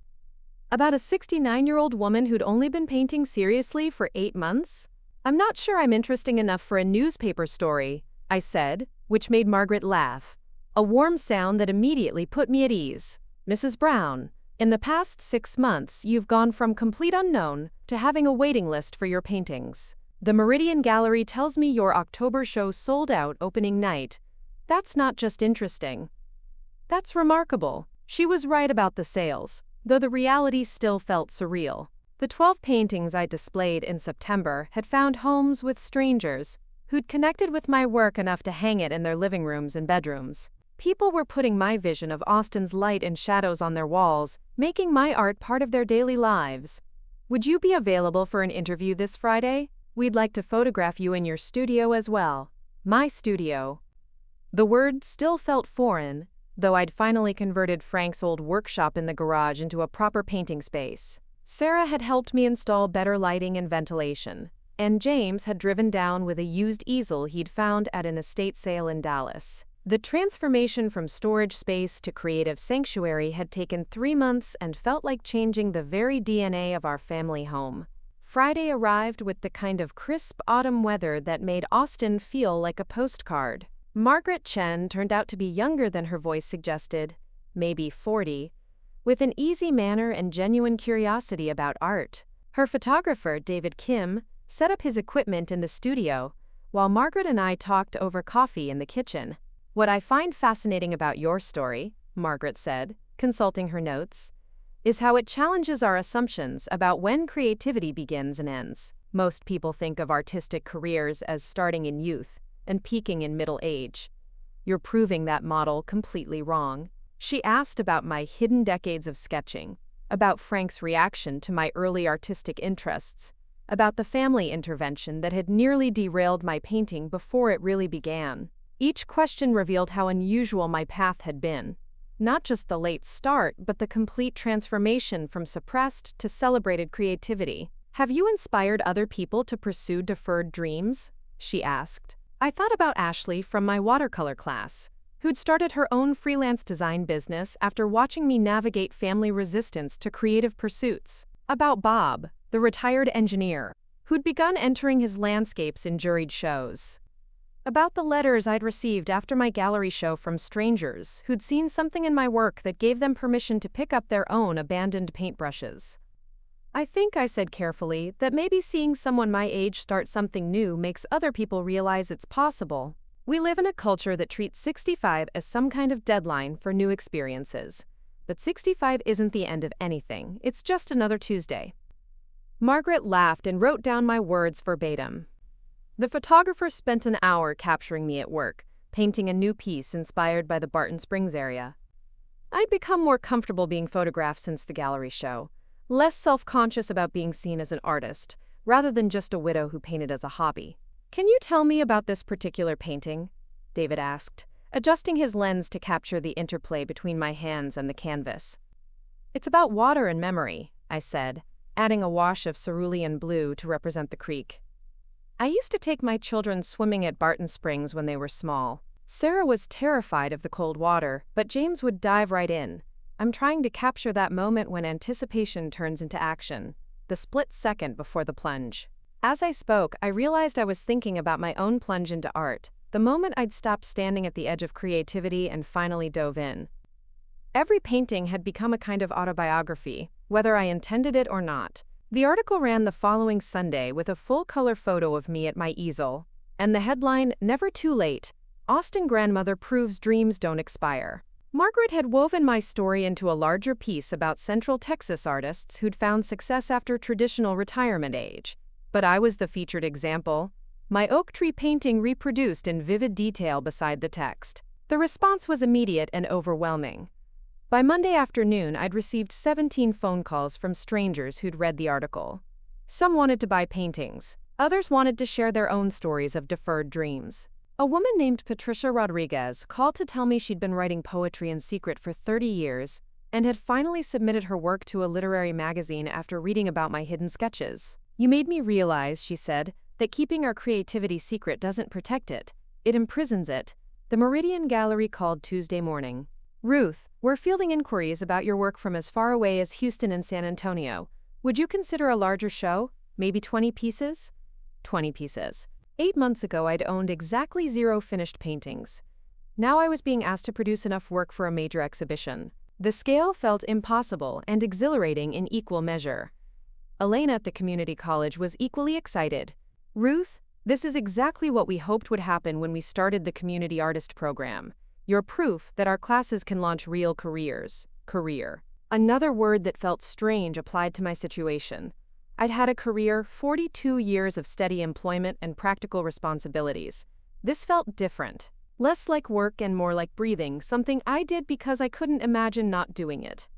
About a 69-year-old woman who'd only been painting seriously for 8 months? "I'm not sure I'm interesting enough for a newspaper story," I said, which made Margaret laugh, a warm sound that immediately put me at ease. "Mrs. Brown, in the past 6 months, you've gone from complete unknown to having a waiting list for your paintings. The Meridian Gallery tells me your October show sold out opening night. That's not just interesting. That's remarkable." She was right about the sales, though the reality still felt surreal. The 12 paintings I displayed in September had found homes with strangers who'd connected with my work enough to hang it in their living rooms and bedrooms. People were putting my vision of Austin's light and shadows on their walls, making my art part of their daily lives. "Would you be available for an interview this Friday? We'd like to photograph you in your studio as well." My studio. The word still felt foreign, though I'd finally converted Frank's old workshop in the garage into a proper painting space. Sarah had helped me install better lighting and ventilation, and James had driven down with a used easel he'd found at an estate sale in Dallas. The transformation from storage space to creative sanctuary had taken 3 months and felt like changing the very DNA of our family home. Friday arrived with the kind of crisp autumn weather that made Austin feel like a postcard. Margaret Chen turned out to be younger than her voice suggested, maybe 40, with an easy manner and genuine curiosity about art. Her photographer, David Kim, set up his equipment in the studio, while Margaret and I talked over coffee in the kitchen. "What I find fascinating about your story," Margaret said, consulting her notes, "is how it challenges our assumptions about when creativity begins and ends. Most people think of artistic careers as starting in youth and peaking in middle age. You're proving that model completely wrong. She asked about my hidden decades of sketching, about Frank's reaction to my early artistic interests, about the family intervention that had nearly derailed my painting before it really began. Each question revealed how unusual my path had been. Not just the late start, but the complete transformation from suppressed to celebrated creativity. "Have you inspired other people to pursue deferred dreams?" she asked. I thought about Ashley from my watercolor class, who'd started her own freelance design business after watching me navigate family resistance to creative pursuits. About Bob, the retired engineer, who'd begun entering his landscapes in juried shows. About the letters I'd received after my gallery show from strangers who'd seen something in my work that gave them permission to pick up their own abandoned paintbrushes. I think I said carefully that maybe seeing someone my age start something new makes other people realize it's possible. We live in a culture that treats 65 as some kind of deadline for new experiences. But 65 isn't the end of anything, it's just another Tuesday. Margaret laughed and wrote down my words verbatim. The photographer spent an hour capturing me at work, painting a new piece inspired by the Barton Springs area. I'd become more comfortable being photographed since the gallery show, less self-conscious about being seen as an artist, rather than just a widow who painted as a hobby. "Can you tell me about this particular painting?" David asked, adjusting his lens to capture the interplay between my hands and the canvas. "It's about water and memory," I said, adding a wash of cerulean blue to represent the creek. I used to take my children swimming at Barton Springs when they were small. Sarah was terrified of the cold water, but James would dive right in. I'm trying to capture that moment when anticipation turns into action, the split second before the plunge. As I spoke, I realized I was thinking about my own plunge into art, the moment I'd stopped standing at the edge of creativity and finally dove in. Every painting had become a kind of autobiography, whether I intended it or not. The article ran the following Sunday with a full-color photo of me at my easel, and the headline, "Never Too Late, Austin Grandmother Proves Dreams Don't Expire." Margaret had woven my story into a larger piece about Central Texas artists who'd found success after traditional retirement age. But I was the featured example, my oak tree painting reproduced in vivid detail beside the text. The response was immediate and overwhelming. By Monday afternoon, I'd received 17 phone calls from strangers who'd read the article. Some wanted to buy paintings. Others wanted to share their own stories of deferred dreams. A woman named Patricia Rodriguez called to tell me she'd been writing poetry in secret for 30 years and had finally submitted her work to a literary magazine after reading about my hidden sketches. "You made me realize," she said, "that keeping our creativity secret doesn't protect it, it imprisons it." The Meridian Gallery called Tuesday morning. "Ruth, we're fielding inquiries about your work from as far away as Houston and San Antonio. Would you consider a larger show? Maybe 20 pieces?" 20 pieces. 8 months ago, I'd owned exactly 0 finished paintings. Now I was being asked to produce enough work for a major exhibition. The scale felt impossible and exhilarating in equal measure. Elena at the community college was equally excited. "Ruth, this is exactly what we hoped would happen when we started the Community Artist Program. You're proof that our classes can launch real careers." Career. Another word that felt strange applied to my situation. I'd had a career, 42 years of steady employment and practical responsibilities. This felt different. Less like work and more like breathing, something I did because I couldn't imagine not doing it.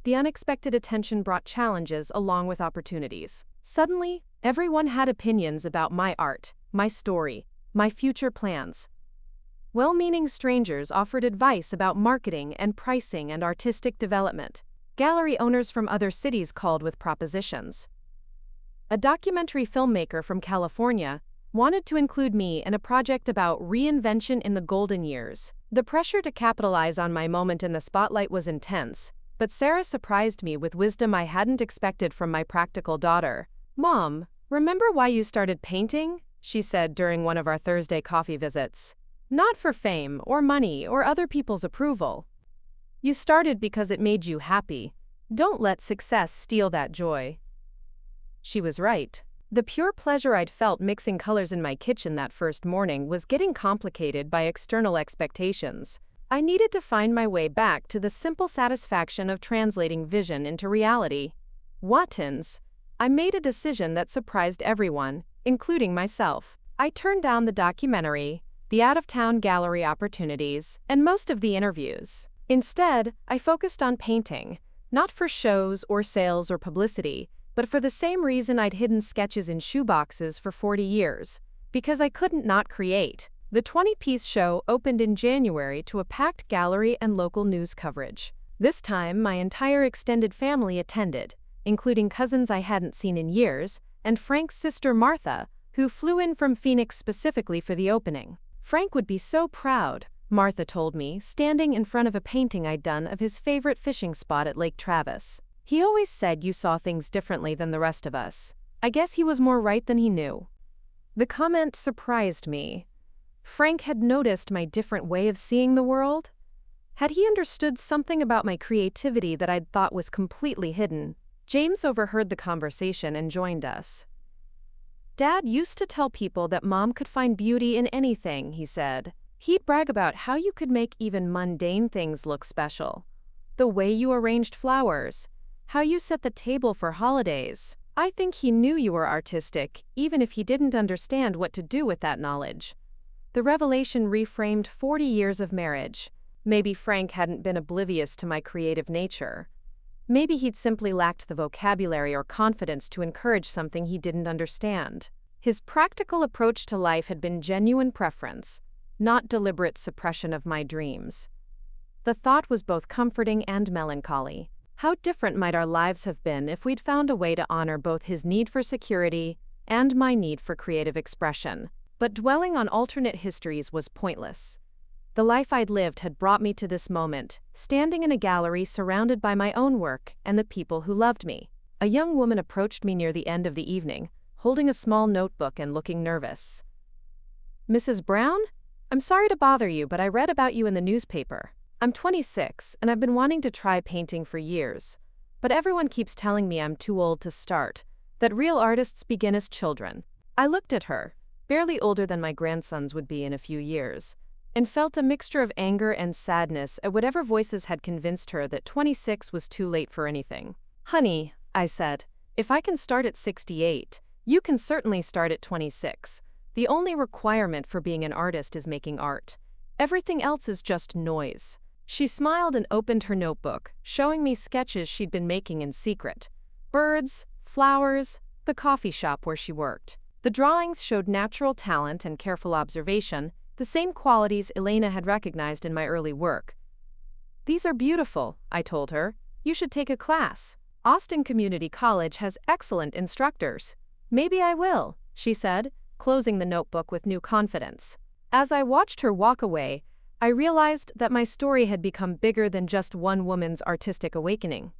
The unexpected attention brought challenges along with opportunities. Suddenly, everyone had opinions about my art, my story, my future plans. Well-meaning strangers offered advice about marketing and pricing and artistic development. Gallery owners from other cities called with propositions. A documentary filmmaker from California wanted to include me in a project about reinvention in the golden years. The pressure to capitalize on my moment in the spotlight was intense, but Sarah surprised me with wisdom I hadn't expected from my practical daughter. "Mom, remember why you started painting?" she said during one of our Thursday coffee visits. "Not for fame or money or other people's approval. You started because it made you happy. Don't let success steal that joy." She was right. The pure pleasure I'd felt mixing colors in my kitchen that first morning was getting complicated by external expectations. I needed to find my way back to the simple satisfaction of translating vision into reality. Wattons, I made a decision that surprised everyone, including myself. I turned down the documentary, the out-of-town gallery opportunities, and most of the interviews. Instead, I focused on painting, not for shows or sales or publicity, but for the same reason I'd hidden sketches in shoeboxes for 40 years, because I couldn't not create. The 20-piece show opened in January to a packed gallery and local news coverage. This time, my entire extended family attended, including cousins I hadn't seen in years, and Frank's sister Martha, who flew in from Phoenix specifically for the opening. Frank would be so proud, Martha told me, standing in front of a painting I'd done of his favorite fishing spot at Lake Travis. He always said you saw things differently than the rest of us. I guess he was more right than he knew. The comment surprised me. Frank had noticed my different way of seeing the world? Had he understood something about my creativity that I'd thought was completely hidden? James overheard the conversation and joined us. Dad used to tell people that Mom could find beauty in anything, he said. He'd brag about how you could make even mundane things look special. The way you arranged flowers, how you set the table for holidays. I think he knew you were artistic, even if he didn't understand what to do with that knowledge. The revelation reframed 40 years of marriage. Maybe Frank hadn't been oblivious to my creative nature. Maybe he'd simply lacked the vocabulary or confidence to encourage something he didn't understand. His practical approach to life had been genuine preference, not deliberate suppression of my dreams. The thought was both comforting and melancholy. How different might our lives have been if we'd found a way to honor both his need for security and my need for creative expression. But dwelling on alternate histories was pointless. The life I'd lived had brought me to this moment, standing in a gallery surrounded by my own work and the people who loved me. A young woman approached me near the end of the evening, holding a small notebook and looking nervous. "Mrs. Brown? I'm sorry to bother you, but I read about you in the newspaper. I'm 26, and I've been wanting to try painting for years. But everyone keeps telling me I'm too old to start, that real artists begin as children." I looked at her, barely older than my grandsons would be in a few years, and felt a mixture of anger and sadness at whatever voices had convinced her that 26 was too late for anything. "Honey," I said, "if I can start at 68, you can certainly start at 26. The only requirement for being an artist is making art. Everything else is just noise." She smiled and opened her notebook, showing me sketches she'd been making in secret. Birds, flowers, the coffee shop where she worked. The drawings showed natural talent and careful observation, the same qualities Elena had recognized in my early work. "These are beautiful," I told her. "You should take a class. Austin Community College has excellent instructors." "Maybe I will," she said, closing the notebook with new confidence. As I watched her walk away, I realized that my story had become bigger than just one woman's artistic awakening.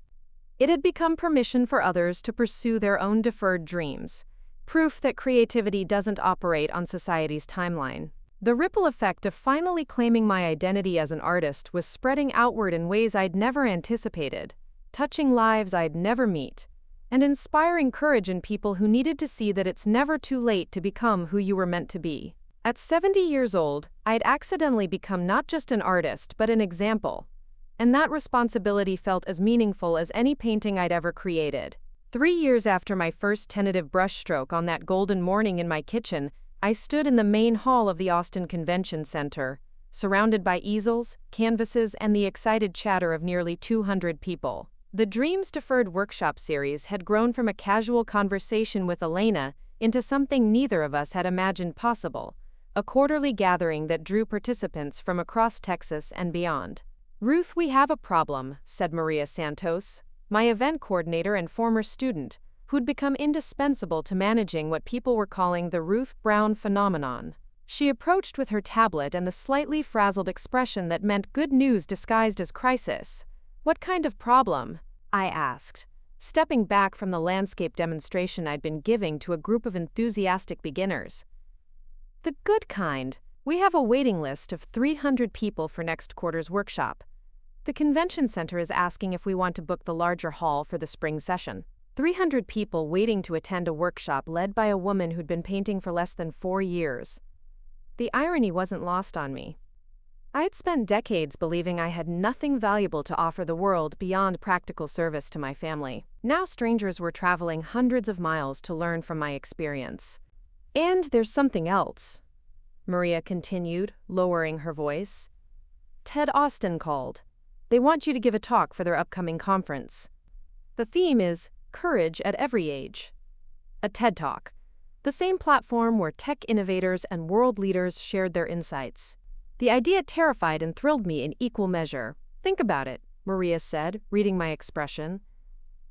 It had become permission for others to pursue their own deferred dreams, proof that creativity doesn't operate on society's timeline. The ripple effect of finally claiming my identity as an artist was spreading outward in ways I'd never anticipated, touching lives I'd never meet, and inspiring courage in people who needed to see that it's never too late to become who you were meant to be. At 70 years old, I'd accidentally become not just an artist but an example, and that responsibility felt as meaningful as any painting I'd ever created. 3 years after my first tentative brushstroke on that golden morning in my kitchen, I stood in the main hall of the Austin Convention Center, surrounded by easels, canvases, and the excited chatter of nearly 200 people. The Dreams Deferred workshop series had grown from a casual conversation with Elena into something neither of us had imagined possible, a quarterly gathering that drew participants from across Texas and beyond. "Ruth, we have a problem," said Maria Santos, my event coordinator and former student, who'd become indispensable to managing what people were calling the Ruth Brown phenomenon. She approached with her tablet and the slightly frazzled expression that meant good news disguised as crisis. "What kind of problem?" I asked, stepping back from the landscape demonstration I'd been giving to a group of enthusiastic beginners. "The good kind. We have a waiting list of 300 people for next quarter's workshop. The convention center is asking if we want to book the larger hall for the spring session." 300 people waiting to attend a workshop led by a woman who'd been painting for less than 4 years. The irony wasn't lost on me. I had spent decades believing I had nothing valuable to offer the world beyond practical service to my family. Now strangers were traveling hundreds of miles to learn from my experience. And there's something else, Maria continued, lowering her voice. Ted Austin called. They want you to give a talk for their upcoming conference. The theme is Courage at Every Age. A TED Talk, the same platform where tech innovators and world leaders shared their insights. The idea terrified and thrilled me in equal measure. Think about it, Maria said, reading my expression.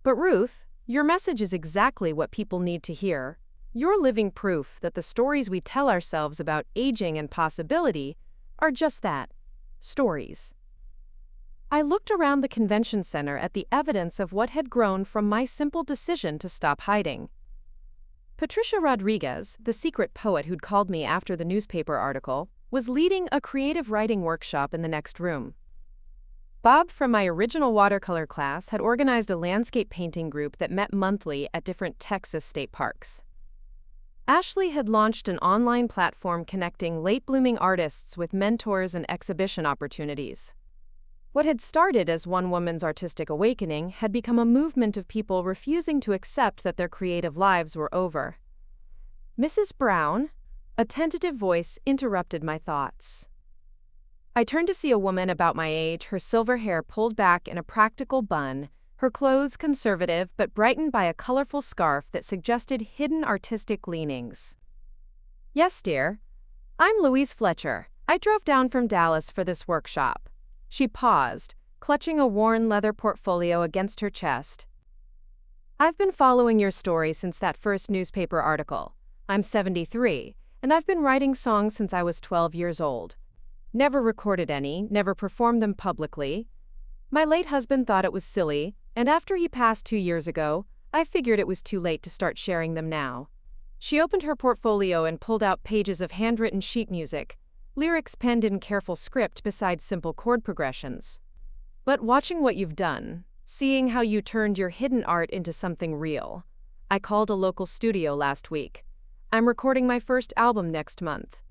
But Ruth, your message is exactly what people need to hear. You're living proof that the stories we tell ourselves about aging and possibility are just that, stories. I looked around the convention center at the evidence of what had grown from my simple decision to stop hiding. Patricia Rodriguez, the secret poet who'd called me after the newspaper article, was leading a creative writing workshop in the next room. Bob from my original watercolor class had organized a landscape painting group that met monthly at different Texas state parks. Ashley had launched an online platform connecting late-blooming artists with mentors and exhibition opportunities. What had started as one woman's artistic awakening had become a movement of people refusing to accept that their creative lives were over. Mrs. Brown, a tentative voice interrupted my thoughts. I turned to see a woman about my age, her silver hair pulled back in a practical bun, her clothes conservative but brightened by a colorful scarf that suggested hidden artistic leanings. Yes, dear. I'm Louise Fletcher. I drove down from Dallas for this workshop. She paused, clutching a worn leather portfolio against her chest. I've been following your story since that first newspaper article. I'm 73, and I've been writing songs since I was 12 years old. Never recorded any, never performed them publicly. My late husband thought it was silly, and after he passed 2 years ago, I figured it was too late to start sharing them now. She opened her portfolio and pulled out pages of handwritten sheet music, lyrics penned in careful script beside simple chord progressions. But watching what you've done, seeing how you turned your hidden art into something real. I called a local studio last week. I'm recording my first album next month.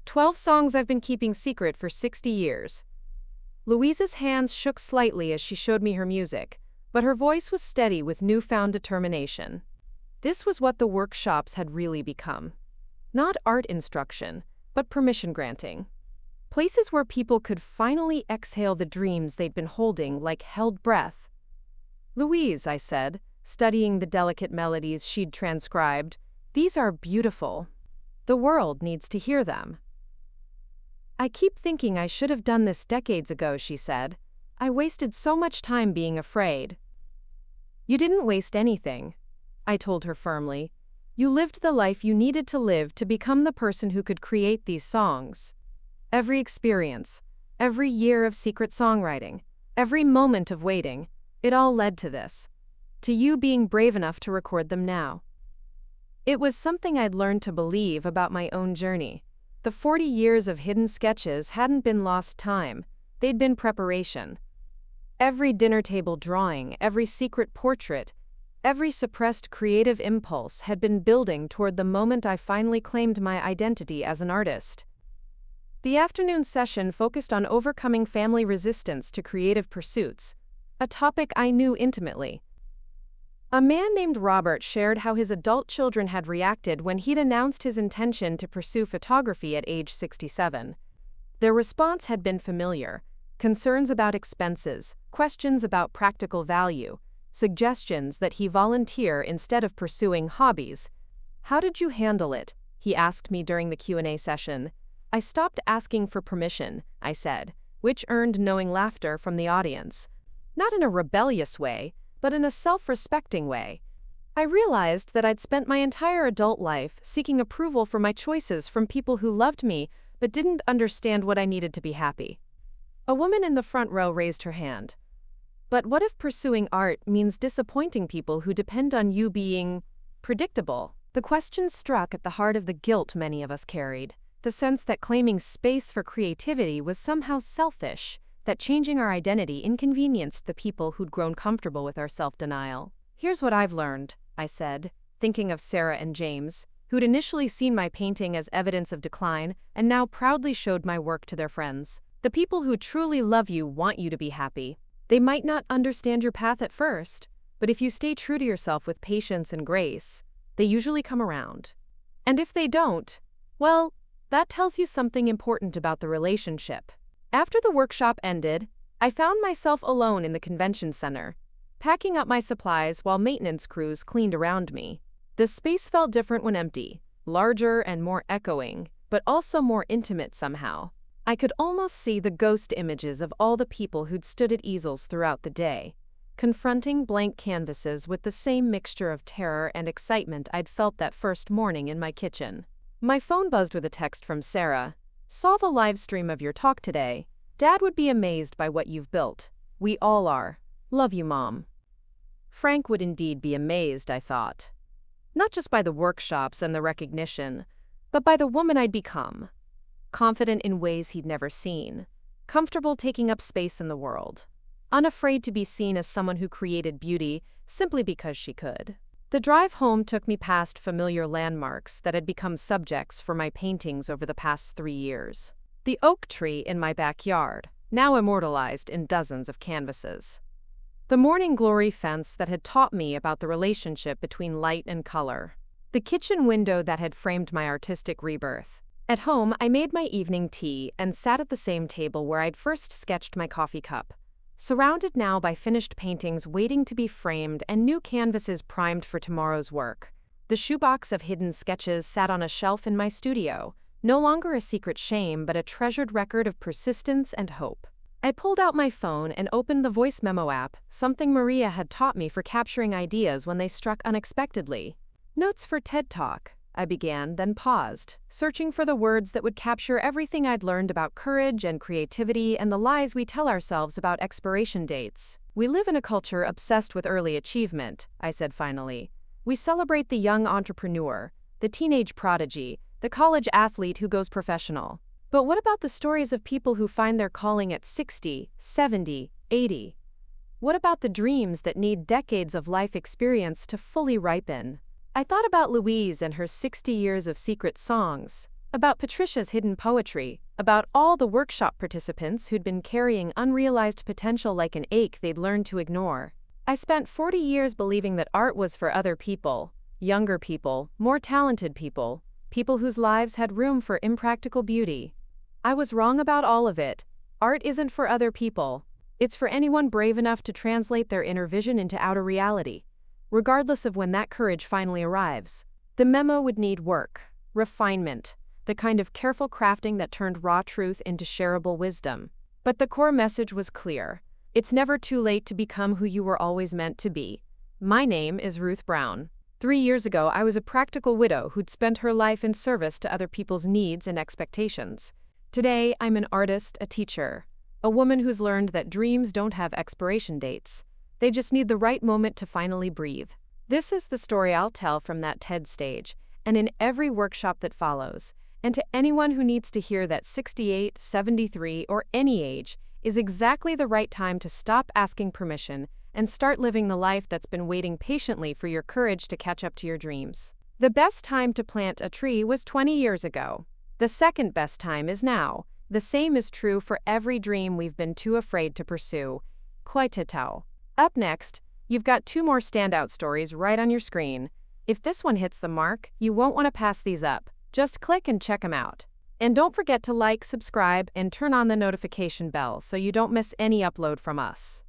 12 songs I've been keeping secret for 60 years. Louise's hands shook slightly as she showed me her music, but her voice was steady with newfound determination. This was what the workshops had really become. Not art instruction, but permission granting. Places where people could finally exhale the dreams they'd been holding like held breath. Louise, I said, studying the delicate melodies she'd transcribed, these are beautiful. The world needs to hear them. I keep thinking I should have done this decades ago, she said. I wasted so much time being afraid. You didn't waste anything, I told her firmly. You lived the life you needed to live to become the person who could create these songs. Every experience, every year of secret songwriting, every moment of waiting, it all led to this. To you being brave enough to record them now. It was something I'd learned to believe about my own journey. The 40 years of hidden sketches hadn't been lost time, they'd been preparation. Every dinner table drawing, every secret portrait, every suppressed creative impulse had been building toward the moment I finally claimed my identity as an artist. The afternoon session focused on overcoming family resistance to creative pursuits, a topic I knew intimately. A man named Robert shared how his adult children had reacted when he'd announced his intention to pursue photography at age 67. Their response had been familiar: concerns about expenses, questions about practical value, suggestions that he volunteer instead of pursuing hobbies. How did you handle it? He asked me during the Q&A session. I stopped asking for permission, I said, which earned knowing laughter from the audience. Not in a rebellious way, but in a self-respecting way. I realized that I'd spent my entire adult life seeking approval for my choices from people who loved me but didn't understand what I needed to be happy. A woman in the front row raised her hand. But what if pursuing art means disappointing people who depend on you being predictable? The question struck at the heart of the guilt many of us carried, the sense that claiming space for creativity was somehow selfish, that changing our identity inconvenienced the people who'd grown comfortable with our self-denial. Here's what I've learned, I said, thinking of Sarah and James, who'd initially seen my painting as evidence of decline and now proudly showed my work to their friends. The people who truly love you want you to be happy. They might not understand your path at first, but if you stay true to yourself with patience and grace, they usually come around. And if they don't, well, that tells you something important about the relationship. After the workshop ended, I found myself alone in the convention center, packing up my supplies while maintenance crews cleaned around me. The space felt different when empty, larger and more echoing, but also more intimate somehow. I could almost see the ghost images of all the people who'd stood at easels throughout the day, confronting blank canvases with the same mixture of terror and excitement I'd felt that first morning in my kitchen. My phone buzzed with a text from Sarah. "Saw the live stream of your talk today. Dad would be amazed by what you've built. We all are. Love you, Mom." Frank would indeed be amazed, I thought. Not just by the workshops and the recognition, but by the woman I'd become. Confident in ways he'd never seen, comfortable taking up space in the world, unafraid to be seen as someone who created beauty simply because she could. The drive home took me past familiar landmarks that had become subjects for my paintings over the past 3 years. The oak tree in my backyard, now immortalized in dozens of canvases. The morning glory fence that had taught me about the relationship between light and color. The kitchen window that had framed my artistic rebirth. At home, I made my evening tea and sat at the same table where I'd first sketched my coffee cup, surrounded now by finished paintings waiting to be framed and new canvases primed for tomorrow's work. The shoebox of hidden sketches sat on a shelf in my studio, no longer a secret shame but a treasured record of persistence and hope. I pulled out my phone and opened the voice memo app, something Maria had taught me for capturing ideas when they struck unexpectedly. "Notes for TED Talk," I began, then paused, searching for the words that would capture everything I'd learned about courage and creativity and the lies we tell ourselves about expiration dates. "We live in a culture obsessed with early achievement," I said finally. "We celebrate the young entrepreneur, the teenage prodigy, the college athlete who goes professional. But what about the stories of people who find their calling at 60, 70, 80? What about the dreams that need decades of life experience to fully ripen?" I thought about Louise and her 60 years of secret songs, about Patricia's hidden poetry, about all the workshop participants who'd been carrying unrealized potential like an ache they'd learned to ignore. I spent 40 years believing that art was for other people, younger people, more talented people, people whose lives had room for impractical beauty. I was wrong about all of it. Art isn't for other people. It's for anyone brave enough to translate their inner vision into outer reality, regardless of when that courage finally arrives. The memo would need work, refinement, the kind of careful crafting that turned raw truth into shareable wisdom. But the core message was clear. It's never too late to become who you were always meant to be. My name is Ruth Brown. 3 years ago, I was a practical widow who'd spent her life in service to other people's needs and expectations. Today, I'm an artist, a teacher, a woman who's learned that dreams don't have expiration dates. They just need the right moment to finally breathe. This is the story I'll tell from that TED stage, and in every workshop that follows. And to anyone who needs to hear that 68, 73, or any age is exactly the right time to stop asking permission and start living the life that's been waiting patiently for your courage to catch up to your dreams. The best time to plant a tree was 20 years ago. The second best time is now. The same is true for every dream we've been too afraid to pursue. Koitetao. Up next, you've got 2 more standout stories right on your screen. If this one hits the mark, you won't want to pass these up. Just click and check them out. And don't forget to like, subscribe, and turn on the notification bell so you don't miss any upload from us.